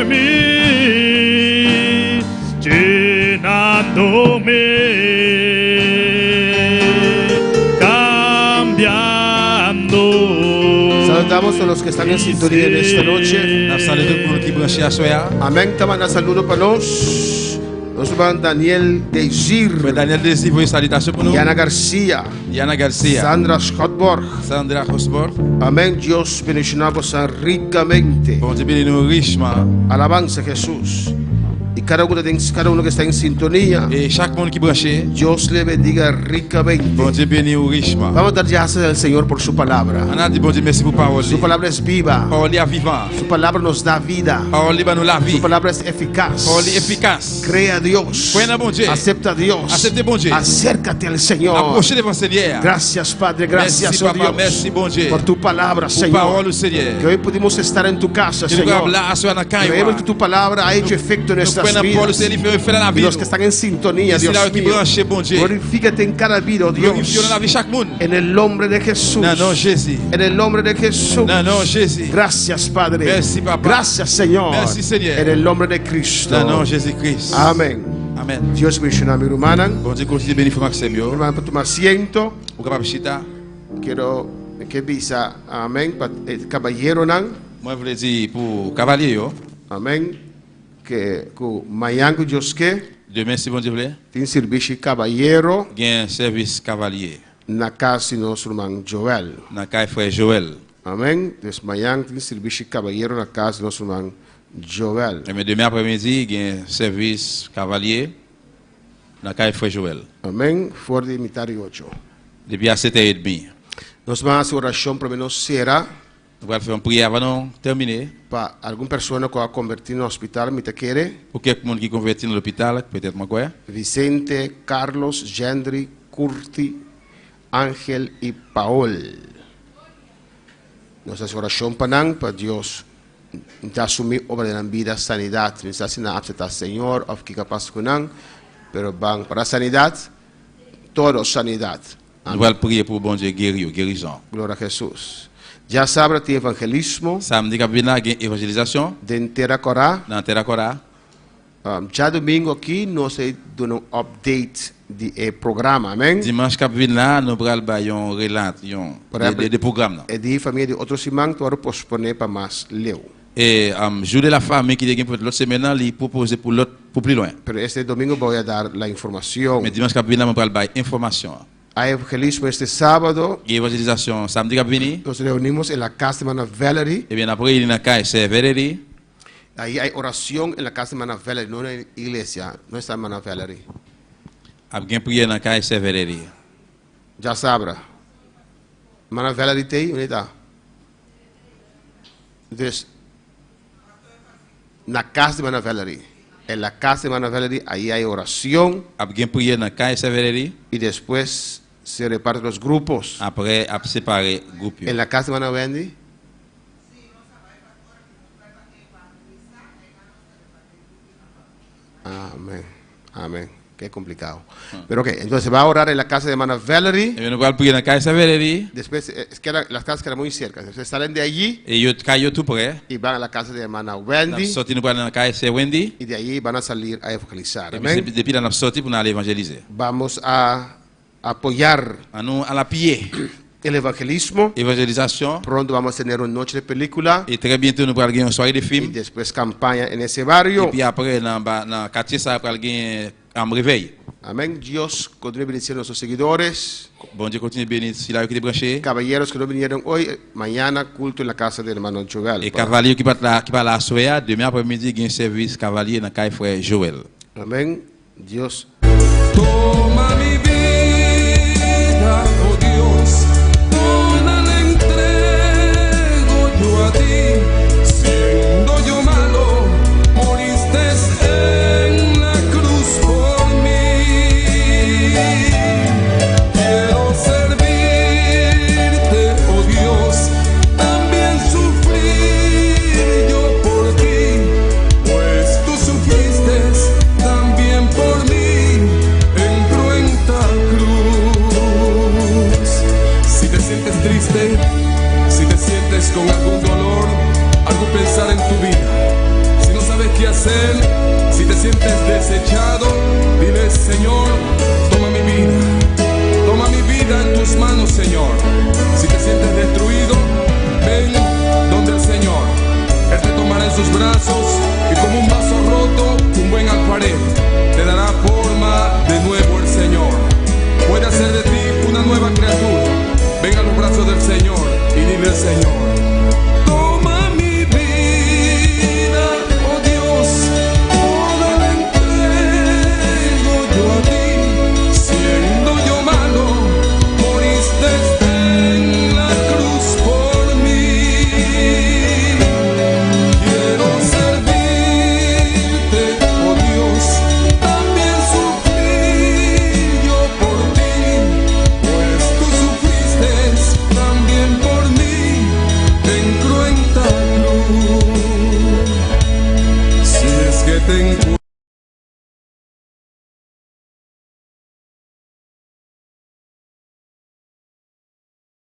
mí, llenándome, cambiando. Saludamos a los que están en sintonía en esta noche. Amén. También un saludo para nos. Nos van Daniel Desir. Daniel Desir, vous salutation pour nous. Diana García. Diana García. Sandra Schottborg. Sandra Schottborg. Amén. Dios bendicionamos ricamente. Bon Dieu bénit nous richement. Alabanza a Jesús. Y cada uno que está en sintonía, Et chaque monde qui branché, Dios le bendiga ricamente. bon Dieu bénit nous richement. Vamos a dar gracias al Señor por su palabra. On a dit bon Dieu merci pour parole. Su palabra es viva. Parole est vivant. Su palabra nos da vida. Parole va nous la vie. Su palabra es eficaz. Parole efficace. Cree a Dios. Croyez en bon Dieu. Acepta a Dios. Acceptez bon Dieu. Acércate al Señor. Approchez devant Seigneur. Gracias, Padre. Gracias, Merci, oh Papa. Dios, Merci, bon Dieu. por tu palabra, Pour Señor. parole, Seigneur. Que hoy pudimos estar en tu casa, Que nous Señor. là, asseoir dans la caille. Creemos que tu palabra ha hecho efecto en nuestras vidas. Y los que están en sintonía, Dios mío, glorifícate en cada vida, Dios. En el nombre de Jesús. En el nombre de Jesús. Gracias, Padre. Gracias, Señor. En el nombre de Cristo. Amén. Amen. Dios bendiga a mi hermana. Bon Dieu continue de bénir frère Maxime. Hermano, para tomar asiento. Ou capable chita. Quiero que visa, amén, para el caballero nan. Moi voulais dire pour cavalier yo. Amén. Que mayango Joske. Demain si bon Dieu voulait. Tin serviço caballero. Gain service cavalier. Na casa de nosso irmão Joel. Na casa frère Joel. Amém. Des mayango tin serviço caballero na casa de nosso irmão Joel. Et demain après-midi, il y a un service cavalier dans le frère Joel. Amém. Fora de metade de 8. Depuis à 7h30. Nós vamos fazer oração para menos será. Nous allons faire une prière avant de terminer. Para alguma pessoa que vai convertir no hospital, me te quer. Pour quelqu'un qui convertit dans l'hôpital, peut-être moi quoi. Vicente, Carlos, Gendry, Curti, Ángel e Paul. Nossa oração para Deus. Então assumir obra da vida, sanidade. Não está sendo aceitar Senhor, ou que capaz com não, pero bang para sanidade, toda sanidade. Nous allons prier pour bon Dieu guérison. Glória a Jesus. Já sabe tem evangelismo. Samedi capina tem evangelização. De Terra Corá. Na Terra Corá. Já domingo aqui nós damos update de programa, amém? Dimanche capina nós vamos dar um relato de programa. E de família de outros irmãos tu vamos posponer para mais leu. Et jour de la famille qui est pour l'autre semaine, il propose pour l'autre pour plus loin. Pero este domingo voy a dar la información. Mais dimanche capina nós vamos dar informação. Hay evangelismo este sábado. Y evangelización samedi capini. Nos reunimos en la casa de Mana Valerie. Y bien après en la casa Valerie. Ahí hay oración en la casa de Mana Valerie, no en la iglesia, no está en Mana Valerie. Alguien prier en la casa Valerie. Ya sabrá. Mana Valerie te ahí, ¿dónde está? Entonces, en la casa de Mana Valerie. En la casa de Mana Valerie, ahí hay oración. Alguien prier en la casa Valerie. Y después se reparten los grupos. Après, a séparer grupos. En la casa de Mana Wendy. Amén. Amén. Qué complicado. Pero ok, entonces va a orar en la casa de Mana Valerie. En la casa Valerie. Después, es que las casas quedan muy cerca. Entonces salen de allí. Y van a la casa de Mana Wendy. Y de allí van a salir a evangelizar. Amén. Vamos a apoyar a la pie. El evangelismo. Evangelización. Pronto vamos a tener una noche de película. Y très bientôt nous allons une soirée de film. Y después campaña en ese barrio. Y puis après dans quartier ça va alguien un réveil. Amén. Dios continúe bendiciendo a sus seguidores. Bon Dieu continue bénir si la qui est branché. Caballeros que no vinieron hoy, mañana culto en la casa del hermano Joel. Et cavalier qui va la soirée demain après-midi il y a un service cavalier dans la frère Joel. Amén. Dios. Toma mi vida, oh Dios. A ti, siendo yo malo, moriste en la cruz por mí. Quiero servirte, oh Dios, también sufrir yo por ti, pues tú sufriste también por mí en cruenta cruz. Si te sientes triste, si te sientes con algún dolor, algún pensar en tu vida, si no sabes qué hacer, si te sientes desechado, dile: Señor, toma mi vida en tus manos, Señor. Si te sientes destruido, ven donde el Señor. Él te tomará en sus brazos y como un vaso roto, un buen alfarero, te dará forma de nuevo el Señor. Puede hacer de ti una nueva criatura. Ven a los brazos del Señor y dile al Señor: